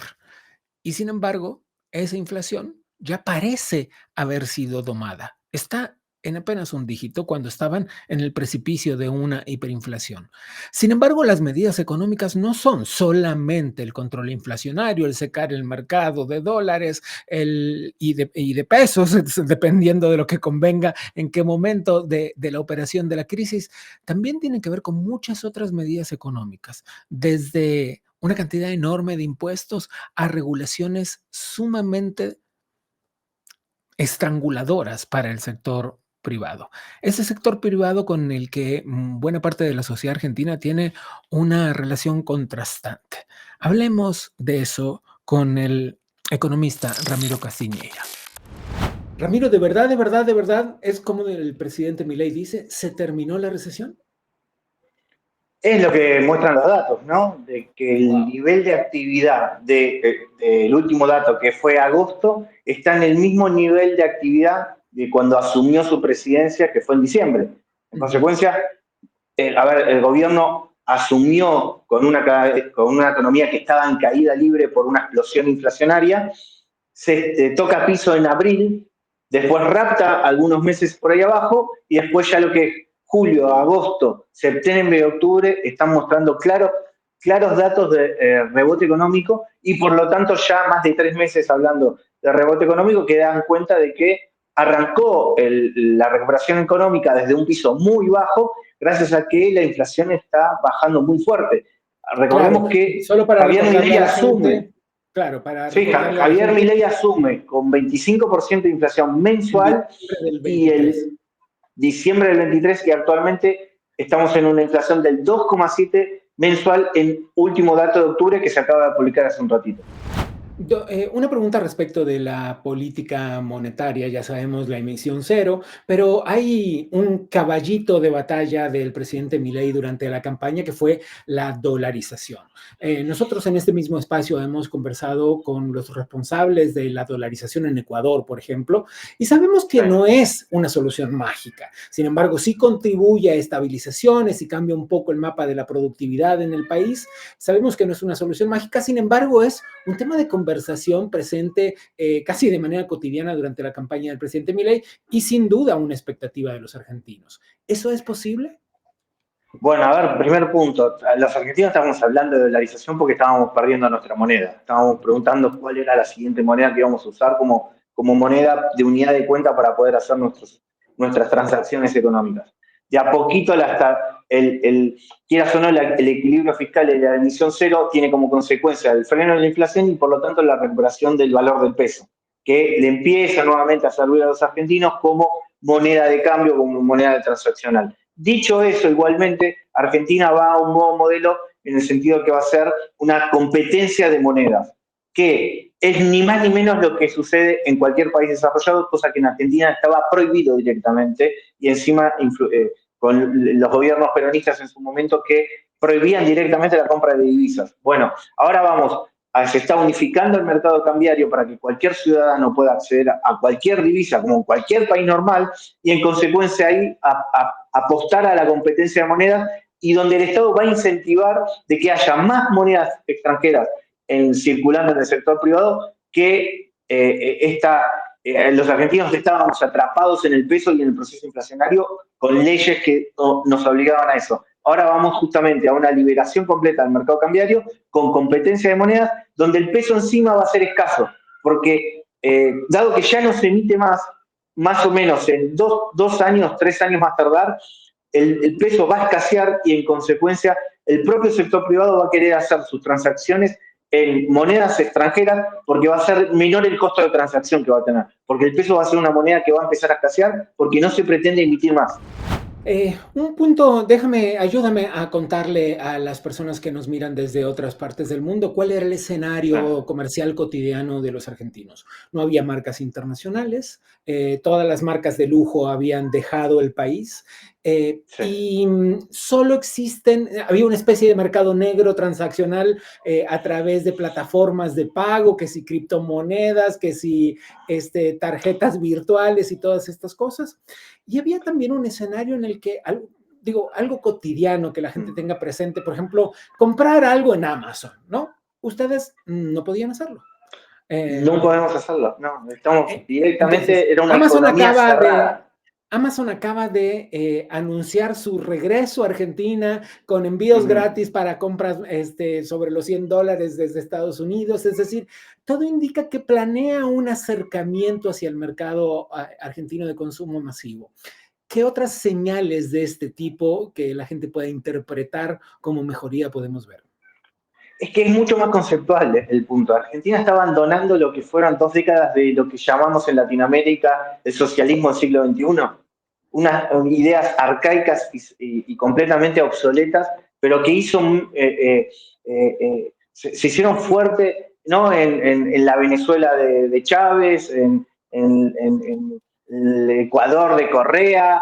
Y sin embargo, esa inflación ya parece haber sido domada. Está en apenas un dígito cuando estaban en el precipicio de una hiperinflación. Sin embargo, las medidas económicas no son solamente el control inflacionario, el secar el mercado de dólares y de pesos, dependiendo de lo que convenga, en qué momento de la operación de la crisis. También tienen que ver con muchas otras medidas económicas, desde una cantidad enorme de impuestos a regulaciones sumamente estranguladoras para el sector privado. Ese sector privado con el que buena parte de la sociedad argentina tiene una relación contrastante. Hablemos de eso con el economista Ramiro Castiñeira. Ramiro, ¿de verdad es como el presidente Milei dice, se terminó la recesión? Es lo que muestran los datos, ¿no? De que el nivel de actividad del último dato, que fue agosto, está en el mismo nivel de actividad de cuando asumió su presidencia, que fue en diciembre. En consecuencia, el gobierno asumió con una economía que estaba en caída libre por una explosión inflacionaria, se toca piso en abril, después rapta algunos meses por ahí abajo, y después ya lo que julio, agosto, septiembre y octubre están mostrando claros datos de rebote económico, y por lo tanto ya más de 3 meses hablando de rebote económico, que dan cuenta de que arrancó la recuperación económica desde un piso muy bajo, gracias a que la inflación está bajando muy fuerte. Recordemos que Javier Milei asume. Javier Milei asume con 25% de inflación mensual y el diciembre del 23, y actualmente estamos en una inflación del 2,7 mensual en último dato de octubre que se acaba de publicar hace un ratito. Una pregunta respecto de la política monetaria, ya sabemos la emisión cero, pero hay un caballito de batalla del presidente Milei durante la campaña que fue la dolarización. Nosotros en este mismo espacio hemos conversado con los responsables de la dolarización en Ecuador, por ejemplo, y sabemos que no es una solución mágica. Sin embargo, sí contribuye a estabilizaciones y cambia un poco el mapa de la productividad en el país. Sabemos que no es una solución mágica, sin embargo, es un tema de conversación presente casi de manera cotidiana durante la campaña del presidente Milei y sin duda una expectativa de los argentinos. ¿Eso es posible? Bueno, a ver, primer punto. Los argentinos estábamos hablando de dolarización porque estábamos perdiendo nuestra moneda. Estábamos preguntando cuál era la siguiente moneda que íbamos a usar como moneda de unidad de cuenta para poder hacer nuestras transacciones económicas. De a poquito, quieras o no, el equilibrio fiscal y la emisión cero tiene como consecuencia el freno de la inflación y por lo tanto la recuperación del valor del peso, que le empieza nuevamente a servir a los argentinos como moneda de cambio, como moneda transaccional. Dicho eso, igualmente, Argentina va a un nuevo modelo en el sentido que va a ser una competencia de monedas, que es ni más ni menos lo que sucede en cualquier país desarrollado, cosa que en Argentina estaba prohibido directamente, y encima con los gobiernos peronistas en su momento que prohibían directamente la compra de divisas. Bueno, ahora se está unificando el mercado cambiario para que cualquier ciudadano pueda acceder a cualquier divisa, como en cualquier país normal, y en consecuencia ahí apostar a la competencia de monedas, y donde el Estado va a incentivar de que haya más monedas extranjeras circulando en el sector privado que los argentinos estábamos atrapados en el peso y en el proceso inflacionario con leyes que nos obligaban a eso. Ahora vamos justamente a una liberación completa del mercado cambiario con competencia de monedas, donde el peso encima va a ser escaso, porque dado que ya no se emite más o menos en 2 años, 3 años más tardar, el peso va a escasear y en consecuencia el propio sector privado va a querer hacer sus transacciones en monedas extranjeras porque va a ser menor el costo de transacción que va a tener, porque el peso va a ser una moneda que va a empezar a escasear porque no se pretende emitir más. Un punto, ayúdame a contarle a las personas que nos miran desde otras partes del mundo cuál era el escenario comercial cotidiano de los argentinos. No había marcas internacionales, todas las marcas de lujo habían dejado el país y solo había una especie de mercado negro transaccional a través de plataformas de pago, que si criptomonedas, que si tarjetas virtuales y todas estas cosas. Y había también un escenario en el que, algo cotidiano que la gente tenga presente, por ejemplo, comprar algo en Amazon, ¿no? Ustedes no podían hacerlo. No podemos hacerlo, no, estamos directamente, Entonces, era una economía cerrada. Amazon acaba de anunciar su regreso a Argentina con envíos gratis para compras sobre los $100 desde Estados Unidos. Es decir, todo indica que planea un acercamiento hacia el mercado argentino de consumo masivo. ¿Qué otras señales de este tipo que la gente pueda interpretar como mejoría podemos ver? Es que es mucho más conceptual el punto. Argentina está abandonando lo que fueron 2 décadas de lo que llamamos en Latinoamérica el socialismo del siglo XXI. Unas ideas arcaicas y completamente obsoletas, pero que se hicieron fuerte, ¿no? en la Venezuela de Chávez, en el Ecuador de Correa,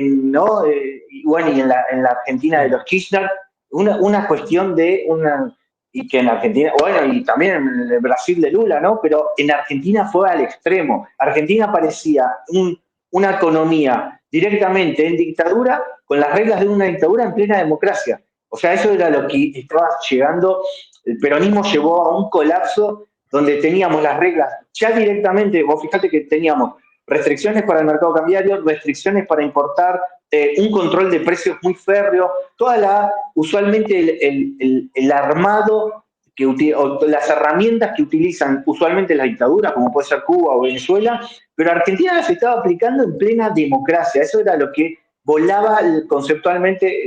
¿no? Y en la Argentina de los Kirchner. Una cuestión de y que en Argentina, y también en el Brasil de Lula, ¿no? Pero en Argentina fue al extremo. Argentina parecía una economía directamente en dictadura, con las reglas de una dictadura en plena democracia. O sea, eso era lo que estaba llegando. El peronismo llevó a un colapso donde teníamos las reglas ya directamente. Vos fíjate que teníamos restricciones para el mercado cambiario, restricciones para importar, un control de precios muy férreo, usualmente el armado o las herramientas que utilizan usualmente las dictaduras, como puede ser Cuba o Venezuela, pero Argentina las estaba aplicando en plena democracia. Eso era lo que volaba conceptualmente,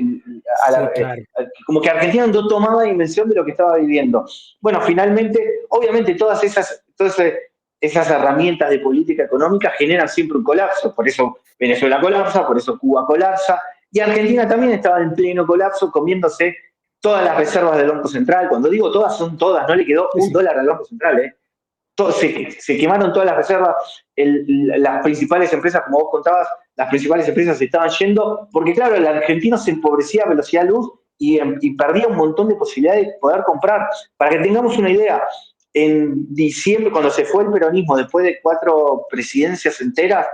como que Argentina no tomaba dimensión de lo que estaba viviendo. Bueno, finalmente, obviamente todas esas herramientas de política económica generan siempre un colapso. Por eso Venezuela colapsa, por eso Cuba colapsa, y Argentina también estaba en pleno colapso, comiéndose todas las reservas del Banco Central. Cuando digo todas, son todas, no le quedó $1 al Banco Central. Se quemaron todas las reservas, las principales empresas, como vos contabas, las principales empresas se estaban yendo, porque claro, el argentino se empobrecía a velocidad de luz y perdía un montón de posibilidades de poder comprar. Para que tengamos una idea, en diciembre, cuando se fue el peronismo, después de 4 presidencias enteras,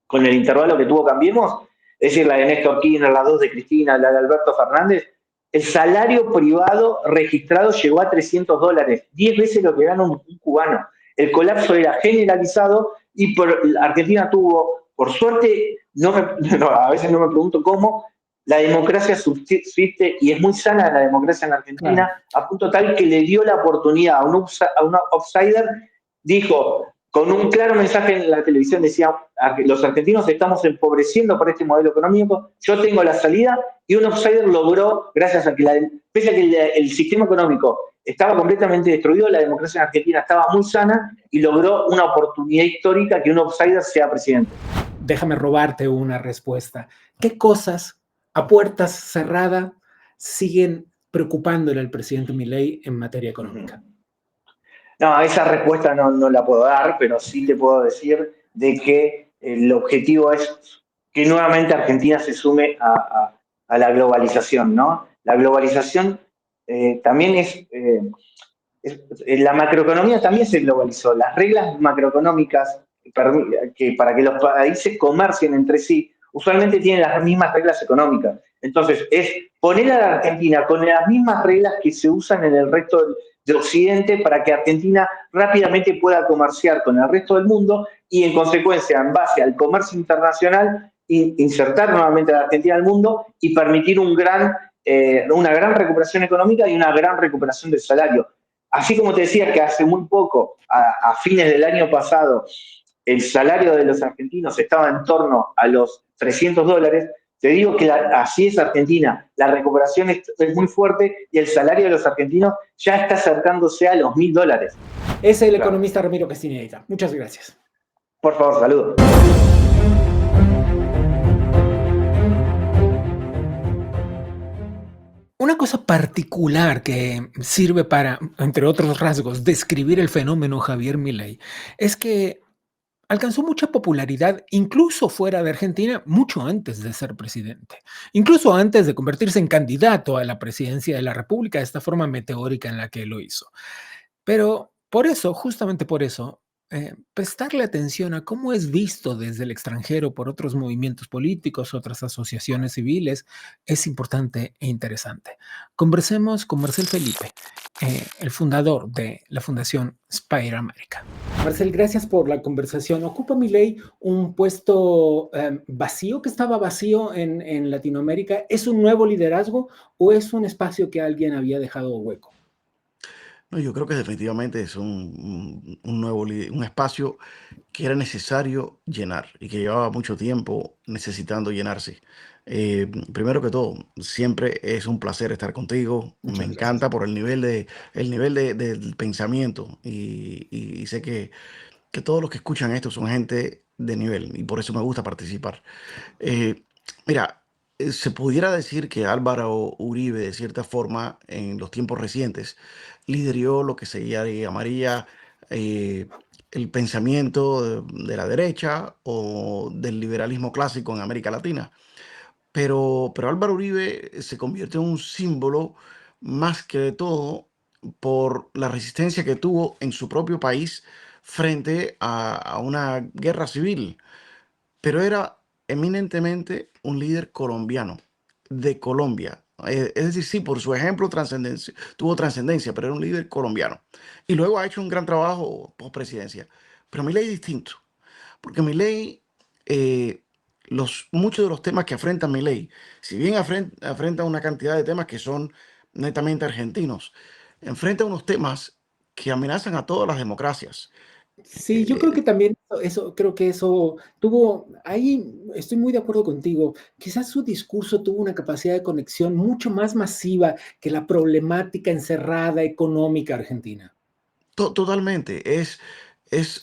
con el intervalo que tuvo Cambiemos, es decir, la de Néstor Kirchner, las 2 de Cristina, la de Alberto Fernández, el salario privado registrado llegó a $300, 10 veces lo que gana un cubano. El colapso era generalizado y Argentina tuvo, por suerte, a veces no me pregunto cómo, la democracia subsiste y es muy sana la democracia en Argentina, a punto tal que le dio la oportunidad a un outsider, dijo, con un claro mensaje en la televisión, decía, los argentinos estamos empobreciendo por este modelo económico, yo tengo la salida, y un outsider logró, gracias a que, pese a que el sistema económico estaba completamente destruido, la democracia en Argentina estaba muy sana y logró una oportunidad histórica que un outsider sea presidente. Déjame robarte una respuesta. ¿Qué cosas a puertas cerradas siguen preocupándole al presidente Milei en materia económica? No, esa respuesta no la puedo dar, pero sí te puedo decir de que el objetivo es que nuevamente Argentina se sume a la globalización, ¿no? La globalización también la macroeconomía también se globalizó. Las reglas macroeconómicas para que los países comercien entre sí, usualmente tienen las mismas reglas económicas. Entonces, es poner a la Argentina con las mismas reglas que se usan en el resto de Occidente para que Argentina rápidamente pueda comerciar con el resto del mundo y en consecuencia, en base al comercio internacional, insertar nuevamente a la Argentina al mundo y permitir una gran recuperación económica y una gran recuperación del salario. Así como te decía que hace muy poco, a fines del año pasado, el salario de los argentinos estaba en torno a los $300, te digo que así es Argentina. La recuperación es muy fuerte y el salario de los argentinos ya está acercándose a los $1.000. Es el economista Ramiro Castiñeira. Muchas gracias. Por favor, saludos. Una cosa particular que sirve para, entre otros rasgos, describir el fenómeno Javier Milei es que alcanzó mucha popularidad incluso fuera de Argentina mucho antes de ser presidente, incluso antes de convertirse en candidato a la presidencia de la República de esta forma meteórica en la que lo hizo. Pero por eso, justamente por eso, prestarle atención a cómo es visto desde el extranjero por otros movimientos políticos, otras asociaciones civiles, es importante e interesante. Conversemos con Marcel Felipe, el fundador de la Fundación Spire America. Marcel, gracias por la conversación. ¿Ocupa Milei un puesto vacío, que estaba vacío en Latinoamérica? ¿Es un nuevo liderazgo o es un espacio que alguien había dejado hueco? No, yo creo que definitivamente es un espacio que era necesario llenar y que llevaba mucho tiempo necesitando llenarse. Primero que todo, siempre es un placer estar contigo. Me Muchas encanta gracias. por del pensamiento y sé que todos los que escuchan esto son gente de nivel y por eso me gusta participar. Eh, Mira, se pudiera decir que Álvaro Uribe, de cierta forma, en los tiempos recientes, lideró lo que se llamaría eh, el pensamiento de la derecha o del liberalismo clásico en América Latina. Pero Álvaro Uribe se convirtió en un símbolo más que de todo por la resistencia que tuvo en su propio país frente a una guerra civil, pero era eminentemente un líder colombiano, de Colombia. Es decir, sí, por su ejemplo tuvo trascendencia, pero era un líder colombiano. Y luego ha hecho un gran trabajo post presidencia. Pero Milei es distinto, porque Milei, eh, muchos de los temas que afrenta Milei, si bien afrenta una cantidad de temas que son netamente argentinos, enfrenta unos temas que amenazan a todas las democracias. Sí, yo creo que también creo que eso tuvo, ahí estoy muy de acuerdo contigo. Quizás su discurso tuvo una capacidad de conexión mucho más masiva que la problemática encerrada económica argentina. Totalmente, es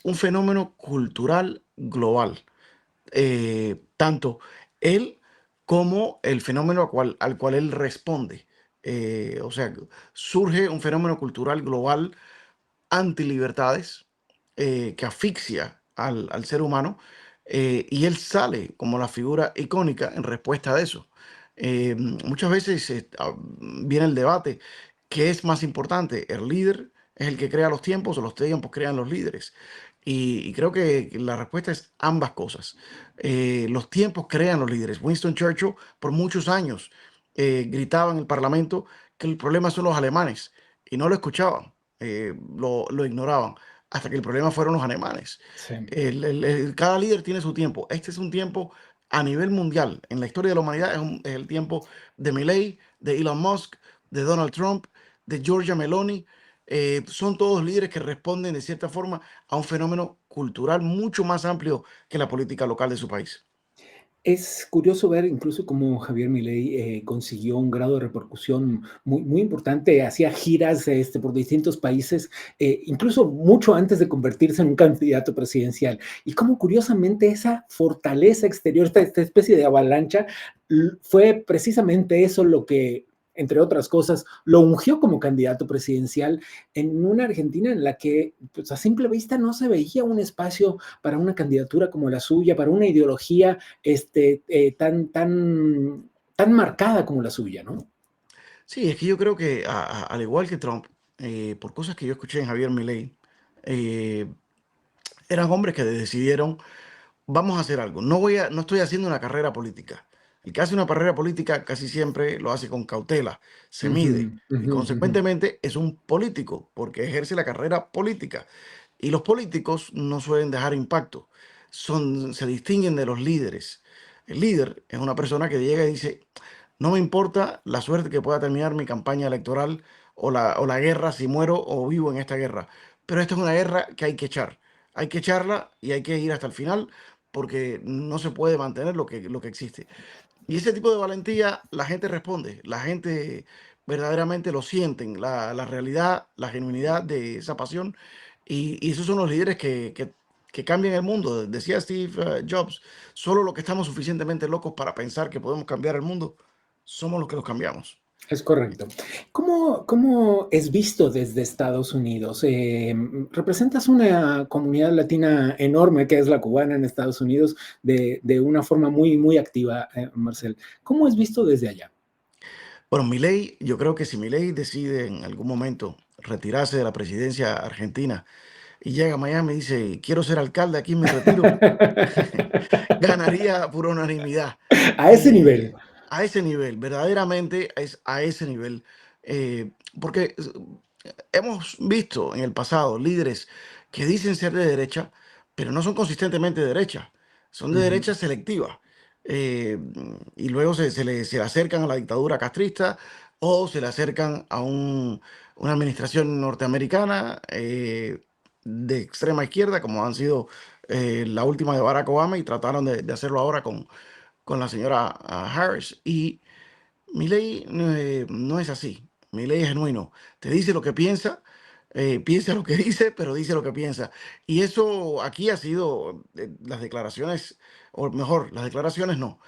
un fenómeno cultural global. Tanto él como el fenómeno al cual él responde. O sea, surge un fenómeno cultural global antilibertades que asfixia al ser humano y él sale como la figura icónica en respuesta a eso. Muchas veces viene el debate, ¿qué es más importante? ¿El líder es el que crea los tiempos o los tiempos crean los líderes? Y creo que la respuesta es ambas cosas. Los tiempos crean los líderes. Winston Churchill por muchos años gritaba en el Parlamento que el problema son los alemanes y no lo escuchaban, lo ignoraban, hasta que el problema fueron los alemanes. Sí. Cada líder tiene su tiempo. Este es un tiempo a nivel mundial. En la historia de la humanidad es el tiempo de Milei, de Elon Musk, de Donald Trump, de Giorgia Meloni. Son todos líderes que responden de cierta forma a un fenómeno cultural mucho más amplio que la política local de su país. Es curioso ver incluso cómo Javier Milei consiguió un grado de repercusión muy, muy importante, hacía giras por distintos países, incluso mucho antes de convertirse en un candidato presidencial. Y cómo curiosamente esa fortaleza exterior, esta especie de avalancha, fue precisamente eso lo que, entre otras cosas, lo ungió como candidato presidencial en una Argentina en la que pues, a simple vista no se veía un espacio para una candidatura como la suya, para una ideología tan marcada como la suya, ¿no? Sí, es que yo creo que al igual que Trump, por cosas que yo escuché en Javier Milei, eh, eran hombres que decidieron, vamos a hacer algo. No estoy haciendo una carrera política. El que hace una carrera política casi siempre lo hace con cautela, se mide y consecuentemente es un político porque ejerce la carrera política. Y los políticos no suelen dejar impacto, se distinguen de los líderes. El líder es una persona que llega y dice, no me importa la suerte que pueda terminar mi campaña electoral o la guerra, si muero o vivo en esta guerra. Pero esta es una guerra que hay que echar. Hay que echarla y hay que ir hasta el final porque no se puede mantener lo que existe. Y ese tipo de valentía la gente responde, la gente verdaderamente lo sienten, la realidad, la genuinidad de esa pasión. Y esos son los líderes que cambian el mundo. Decía Steve Jobs, solo los que estamos suficientemente locos para pensar que podemos cambiar el mundo, somos los que los cambiamos. Es correcto. ¿Cómo es visto desde Estados Unidos? Representas una comunidad latina enorme, que es la cubana en Estados Unidos, de una forma muy, muy activa, Marcel. ¿Cómo es visto desde allá? Bueno, Milei, yo creo que si Milei decide en algún momento retirarse de la presidencia argentina y llega a Miami y dice, quiero ser alcalde, aquí me retiro, ganaría por unanimidad. A ese nivel. A ese nivel, verdaderamente es a ese nivel. Porque hemos visto en el pasado líderes que dicen ser de derecha, pero no son consistentemente de derecha, son de derecha selectiva. Y luego se le acercan a la dictadura castrista o se le acercan a una administración norteamericana de extrema izquierda, como han sido la última de Barack Obama, y trataron de hacerlo ahora con la señora Harris. Y Milei no es así. Milei es genuino. Te dice lo que piensa, piensa lo que dice, pero dice lo que piensa. Y eso aquí ha sido las declaraciones, o mejor, las declaraciones no,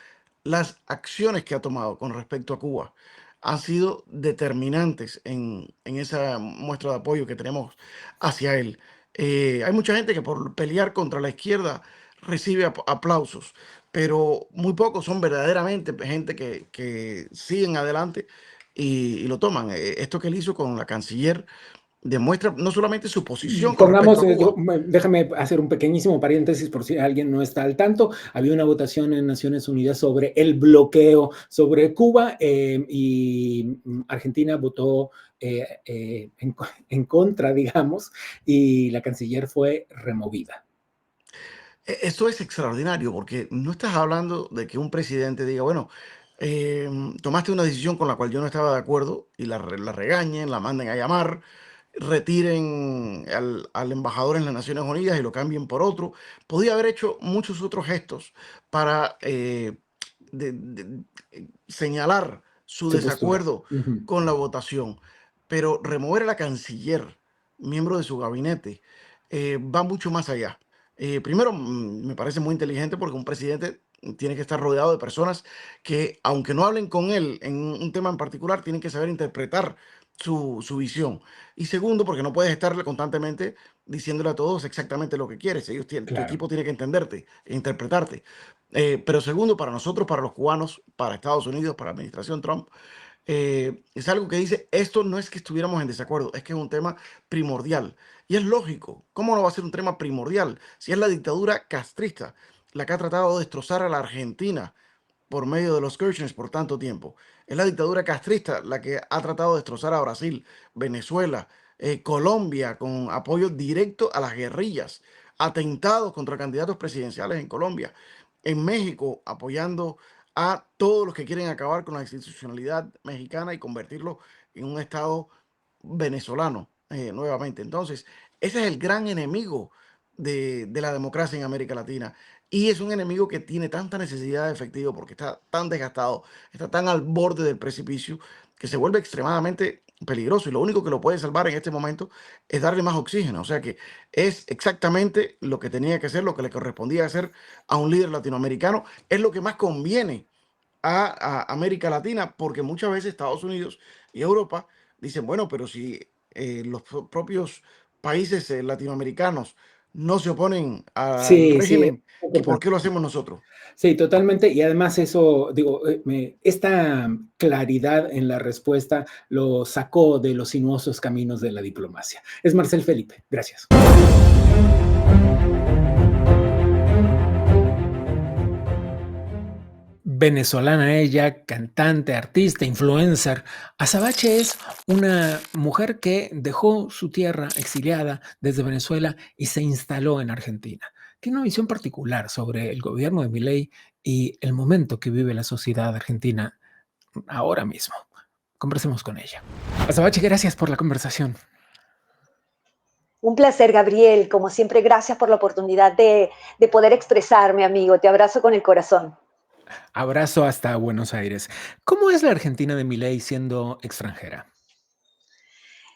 las acciones que ha tomado con respecto a Cuba han sido determinantes en esa muestra de apoyo que tenemos hacia él. Hay mucha gente que por pelear contra la izquierda recibe aplausos, pero muy pocos son verdaderamente gente que siguen adelante y lo toman. Esto que él hizo con la canciller demuestra no solamente su posición con Pongamos, respecto a Cuba. déjame hacer un pequeñísimo paréntesis por si alguien no está al tanto. Había una votación en Naciones Unidas sobre el bloqueo sobre Cuba y Argentina votó en contra, digamos, y la canciller fue removida. Esto es extraordinario porque no estás hablando de que un presidente diga, bueno, tomaste una decisión con la cual yo no estaba de acuerdo y la regañen, la manden a llamar, retiren al embajador en las Naciones Unidas y lo cambien por otro. Podía haber hecho muchos otros gestos para señalar su desacuerdo con la votación, pero remover a la canciller, miembro de su gabinete, va mucho más allá. Primero, me parece muy inteligente porque un presidente tiene que estar rodeado de personas que, aunque no hablen con él en un tema en particular, tienen que saber interpretar su visión. Y segundo, porque no puedes estarle constantemente diciéndole a todos exactamente lo que quieres. Tu equipo tiene que entenderte e interpretarte. Pero segundo, para nosotros, para los cubanos, para Estados Unidos, para la administración Trump, es algo que dice, esto no es que estuviéramos en desacuerdo, es que es un tema primordial. Y es lógico, ¿cómo no va a ser un tema primordial? Si es la dictadura castrista la que ha tratado de destrozar a la Argentina por medio de los Kirchners por tanto tiempo. Es la dictadura castrista la que ha tratado de destrozar a Brasil, Venezuela, Colombia, con apoyo directo a las guerrillas, atentados contra candidatos presidenciales en Colombia, en México apoyando a todos los que quieren acabar con la institucionalidad mexicana y convertirlo en un estado venezolano nuevamente. Entonces, ese es el gran enemigo de la democracia en América Latina. Y es un enemigo que tiene tanta necesidad de efectivo porque está tan desgastado, está tan al borde del precipicio que se vuelve extremadamente peligroso. Y lo único que lo puede salvar en este momento es darle más oxígeno. O sea que es exactamente lo que tenía que hacer, lo que le correspondía hacer a un líder latinoamericano. Es lo que más conviene a América Latina porque muchas veces Estados Unidos y Europa dicen, bueno, pero si los propios países latinoamericanos no se oponen al régimen, ¿y por qué lo hacemos nosotros? Sí, totalmente. Y además eso, digo, esta claridad en la respuesta lo sacó de los sinuosos caminos de la diplomacia. Es Marcel Felipe. Gracias. venezolana ella, cantante, artista, influencer. Azabache es una mujer que dejó su tierra exiliada desde Venezuela y se instaló en Argentina. Tiene una visión particular sobre el gobierno de Milei y el momento que vive la sociedad argentina ahora mismo. Conversemos con ella. Azabache, gracias por la conversación. Un placer, Gabriel. Como siempre, gracias por la oportunidad de poder expresarme, amigo. Te abrazo con el corazón. Abrazo hasta Buenos Aires. ¿Cómo es la Argentina de Milei siendo extranjera?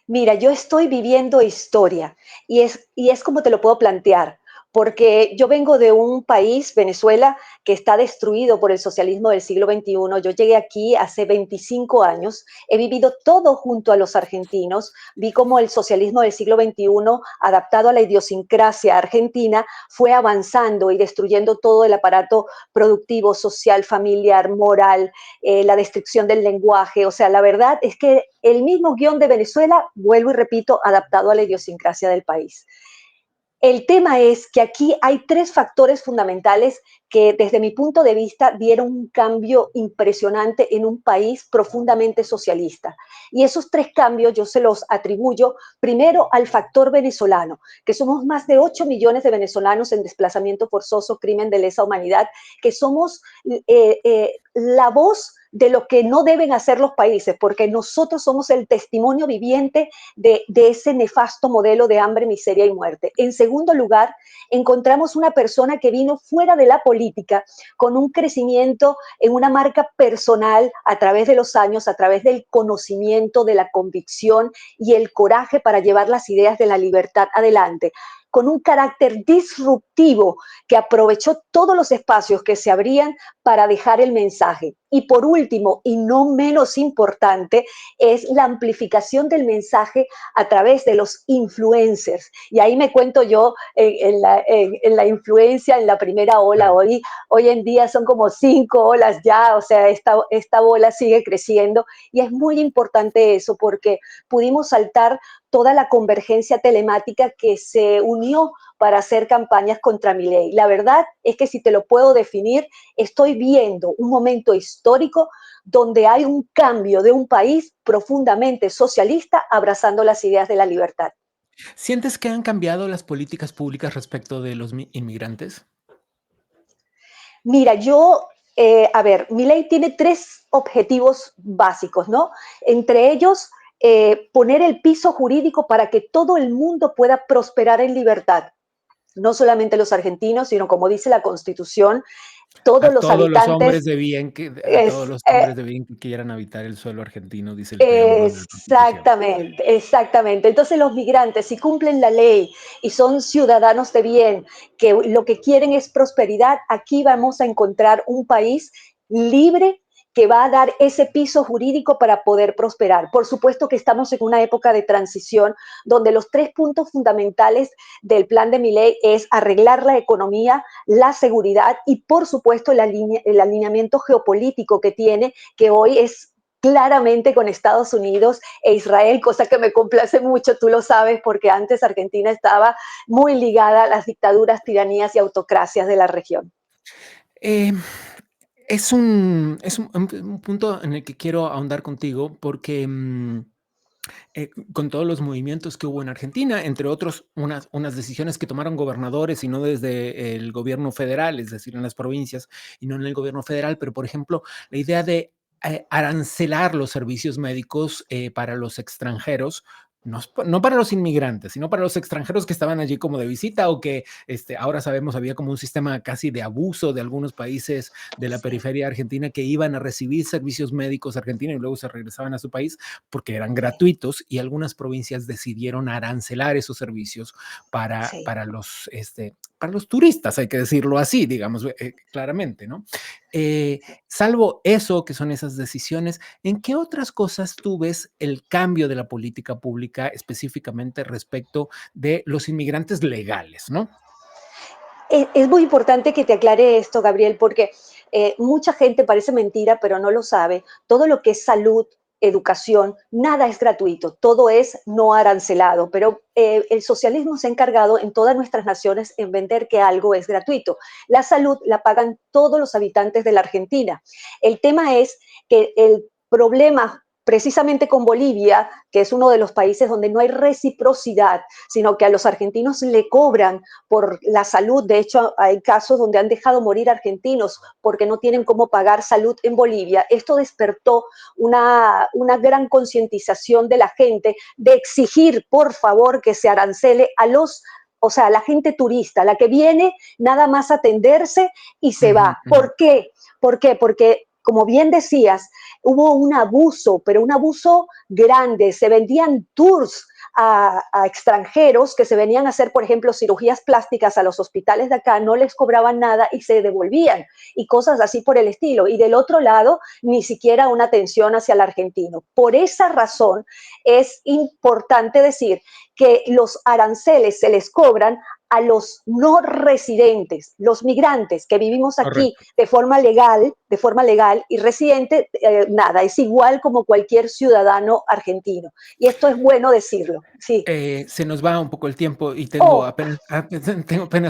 Mira, yo estoy viviendo historia y es como te lo puedo plantear, porque yo vengo de un país, Venezuela, que está destruido por el socialismo del siglo XXI. Yo llegué aquí hace 25 años, he vivido todo junto a los argentinos, vi cómo el socialismo del siglo XXI, adaptado a la idiosincrasia argentina, fue avanzando y destruyendo todo el aparato productivo, social, familiar, moral, la destrucción del lenguaje. O sea, la verdad es que el mismo guión de Venezuela, vuelvo y repito, adaptado a la idiosincrasia del país. El tema es que aquí hay tres factores fundamentales que desde mi punto de vista dieron un cambio impresionante en un país profundamente socialista. Y esos tres cambios yo se los atribuyo primero al factor venezolano, que somos más de 8 millones de venezolanos en desplazamiento forzoso, crimen de lesa humanidad, que somos la voz de lo que no deben hacer los países, porque nosotros somos el testimonio viviente de ese nefasto modelo de hambre, miseria y muerte. En segundo lugar, encontramos una persona que vino fuera de la política con un crecimiento en una marca personal a través de los años, a través del conocimiento, de la convicción y el coraje para llevar las ideas de la libertad adelante, con un carácter disruptivo que aprovechó todos los espacios que se abrían para dejar el mensaje. Y por último, y no menos importante, es la amplificación del mensaje a través de los influencers. Y ahí me cuento yo en la influencia, en la primera ola. Hoy en día son como 5 olas ya, o sea, esta bola sigue creciendo. Y es muy importante eso porque pudimos saltar toda la convergencia telemática que se unió para hacer campañas contra Milei. La verdad es que si te lo puedo definir, estoy viendo un momento histórico donde hay un cambio de un país profundamente socialista abrazando las ideas de la libertad. ¿Sientes que han cambiado las políticas públicas respecto de los inmigrantes? Mira, a ver, Milei tiene 3 objetivos básicos, ¿no? Entre ellos, poner el piso jurídico para que todo el mundo pueda prosperar en libertad. No solamente los argentinos, sino como dice la Constitución, todos los habitantes. Hombres de bien a todos los hombres de bien que quieran habitar el suelo argentino, dice el preámbulo de la Constitución. Exactamente. Entonces los migrantes, si cumplen la ley y son ciudadanos de bien, que lo que quieren es prosperidad, aquí vamos a encontrar un país libre que va a dar ese piso jurídico para poder prosperar. Por supuesto que estamos en una época de transición donde los 3 puntos fundamentales del plan de Milei es arreglar la economía, la seguridad y, por supuesto, el alineamiento geopolítico que tiene, que hoy es claramente con Estados Unidos e Israel, cosa que me complace mucho, tú lo sabes, porque antes Argentina estaba muy ligada a las dictaduras, tiranías y autocracias de la región. Es un punto en el que quiero ahondar contigo porque con todos los movimientos que hubo en Argentina, entre otros, unas decisiones que tomaron gobernadores y no desde el gobierno federal, es decir, en las provincias y no en el gobierno federal, pero por ejemplo, la idea de arancelar los servicios médicos para los extranjeros. No para los inmigrantes, sino para los extranjeros que estaban allí como de visita o que ahora sabemos había como un sistema casi de abuso de algunos países de la periferia argentina que iban a recibir servicios médicos argentinos y luego se regresaban a su país porque eran gratuitos y algunas provincias decidieron arancelar esos servicios para los turistas, hay que decirlo así, digamos claramente, ¿no? Salvo eso, que son esas decisiones, ¿en qué otras cosas tú ves el cambio de la política pública específicamente respecto de los inmigrantes legales, ¿no? Es muy importante que te aclare esto, Gabriel, porque mucha gente, parece mentira, pero no lo sabe, todo lo que es salud, educación, nada es gratuito, todo es no arancelado, pero el socialismo se ha encargado en todas nuestras naciones en vender que algo es gratuito. La salud la pagan todos los habitantes de la Argentina. El tema es que el problema precisamente con Bolivia, que es uno de los países donde no hay reciprocidad, sino que a los argentinos le cobran por la salud. De hecho, hay casos donde han dejado morir argentinos porque no tienen cómo pagar salud en Bolivia. Esto despertó una gran concientización de la gente de exigir, por favor, que se arancele a la gente turista, la que viene nada más a atenderse y se va. ¿Por qué? ¿Por qué? Porque, como bien decías, hubo un abuso, pero un abuso grande. Se vendían tours a extranjeros que se venían a hacer, por ejemplo, cirugías plásticas a los hospitales de acá, no les cobraban nada y se devolvían, y cosas así por el estilo. Y del otro lado, ni siquiera una atención hacia el argentino. Por esa razón, es importante decir que los aranceles se les cobran a los no residentes, los migrantes que vivimos aquí de forma legal y residente, nada, es igual como cualquier ciudadano argentino. Y esto es bueno decirlo. Sí. Se nos va un poco el tiempo y tengo apenas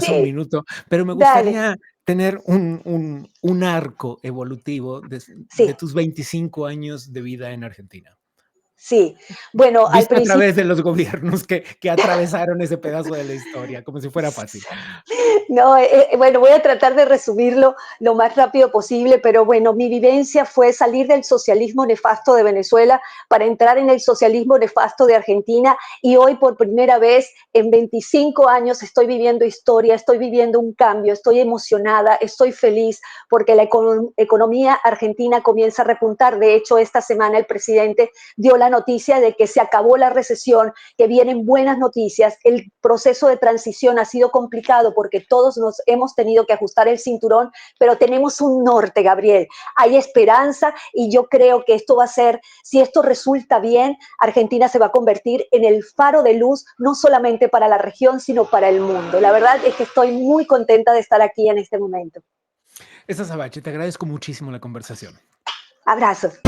un minuto, pero me gustaría tener un arco evolutivo de tus 25 años de vida en Argentina. Sí, bueno, al Visto a principio... través de los gobiernos que atravesaron ese pedazo de la historia, como si fuera fácil. No, bueno, voy a tratar de resumirlo lo más rápido posible, pero bueno, mi vivencia fue salir del socialismo nefasto de Venezuela para entrar en el socialismo nefasto de Argentina, y hoy por primera vez en 25 años estoy viviendo historia, estoy viviendo un cambio, estoy emocionada, estoy feliz porque la economía argentina comienza a repuntar. De hecho, esta semana el presidente dio la noticia de que se acabó la recesión, que vienen buenas noticias. El proceso de transición ha sido complicado porque todos nos hemos tenido que ajustar el cinturón, pero tenemos un norte, Gabriel. Hay esperanza y yo creo que esto va a ser, si esto resulta bien, Argentina se va a convertir en el faro de luz, no solamente para la región, sino para el mundo. La verdad es que estoy muy contenta de estar aquí en este momento. Esta Sabache, te agradezco muchísimo la conversación. Abrazos.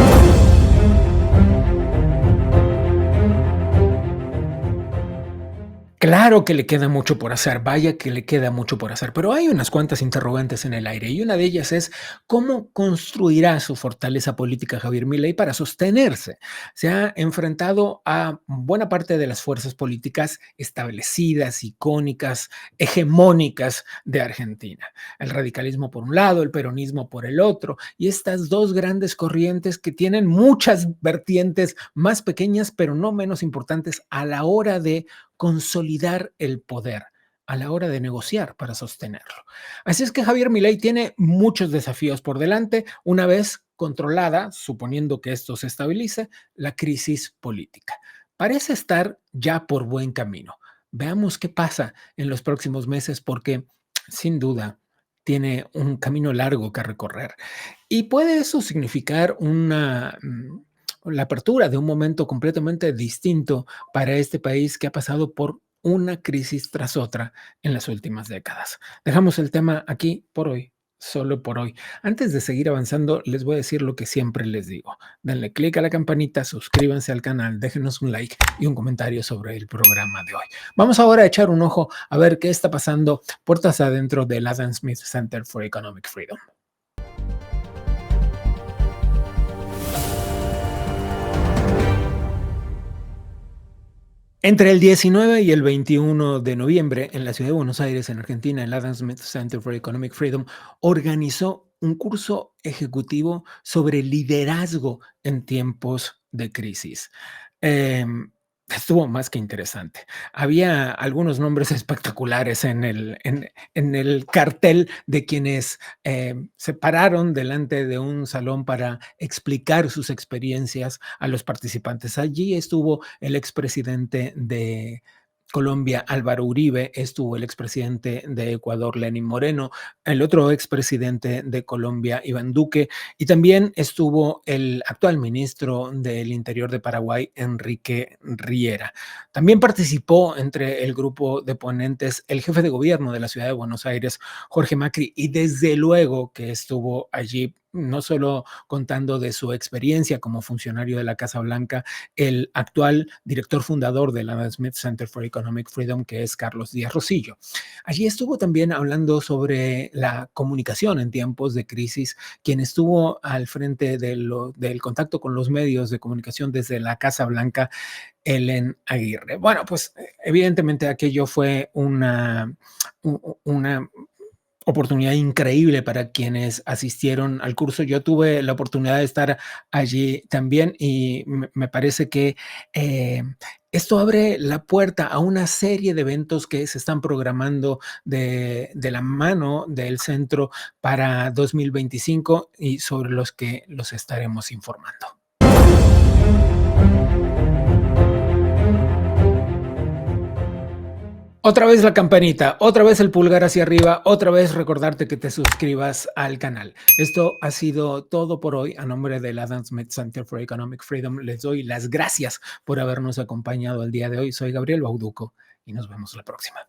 Claro que le queda mucho por hacer, vaya que le queda mucho por hacer, pero hay unas cuantas interrogantes en el aire, y una de ellas es cómo construirá su fortaleza política Javier Milei para sostenerse. Se ha enfrentado a buena parte de las fuerzas políticas establecidas, icónicas, hegemónicas de Argentina. El radicalismo por un lado, el peronismo por el otro, y estas dos grandes corrientes que tienen muchas vertientes más pequeñas, pero no menos importantes a la hora de consolidar el poder, a la hora de negociar para sostenerlo. Así es que Javier Milei tiene muchos desafíos por delante una vez controlada, suponiendo que esto se estabilice, la crisis política. Parece estar ya por buen camino. Veamos qué pasa en los próximos meses, porque sin duda tiene un camino largo que recorrer. Y puede eso significar la apertura de un momento completamente distinto para este país que ha pasado por una crisis tras otra en las últimas décadas. Dejamos el tema aquí por hoy, solo por hoy. Antes de seguir avanzando, les voy a decir lo que siempre les digo. Denle clic a la campanita, suscríbanse al canal, déjenos un like y un comentario sobre el programa de hoy. Vamos ahora a echar un ojo a ver qué está pasando puertas adentro del Adam Smith Center for Economic Freedom. Entre el 19 y el 21 de noviembre, en la ciudad de Buenos Aires, en Argentina, el Adam Smith Center for Economic Freedom organizó un curso ejecutivo sobre liderazgo en tiempos de crisis. Estuvo más que interesante. Había algunos nombres espectaculares en el cartel de quienes se pararon delante de un salón para explicar sus experiencias a los participantes. Allí estuvo el expresidente de Colombia, Álvaro Uribe, estuvo el expresidente de Ecuador, Lenín Moreno, el otro expresidente de Colombia, Iván Duque, y también estuvo el actual ministro del Interior de Paraguay, Enrique Riera. También participó entre el grupo de ponentes el jefe de gobierno de la ciudad de Buenos Aires, Jorge Macri, y desde luego que estuvo allí no solo contando de su experiencia como funcionario de la Casa Blanca, el actual director fundador del Adam Smith Center for Economic Freedom, que es Carlos Díaz Rosillo. Allí estuvo también hablando sobre la comunicación en tiempos de crisis, quien estuvo al frente del contacto con los medios de comunicación desde la Casa Blanca, Helen Aguirre. Bueno, pues evidentemente aquello fue una oportunidad increíble para quienes asistieron al curso. Yo tuve la oportunidad de estar allí también y me parece que esto abre la puerta a una serie de eventos que se están programando de la mano del centro para 2025 y sobre los que los estaremos informando. Otra vez la campanita, otra vez el pulgar hacia arriba, otra vez recordarte que te suscribas al canal. Esto ha sido todo por hoy. A nombre del Adam Smith Center for Economic Freedom les doy las gracias por habernos acompañado el día de hoy. Soy Gabriel Bauduco y nos vemos la próxima.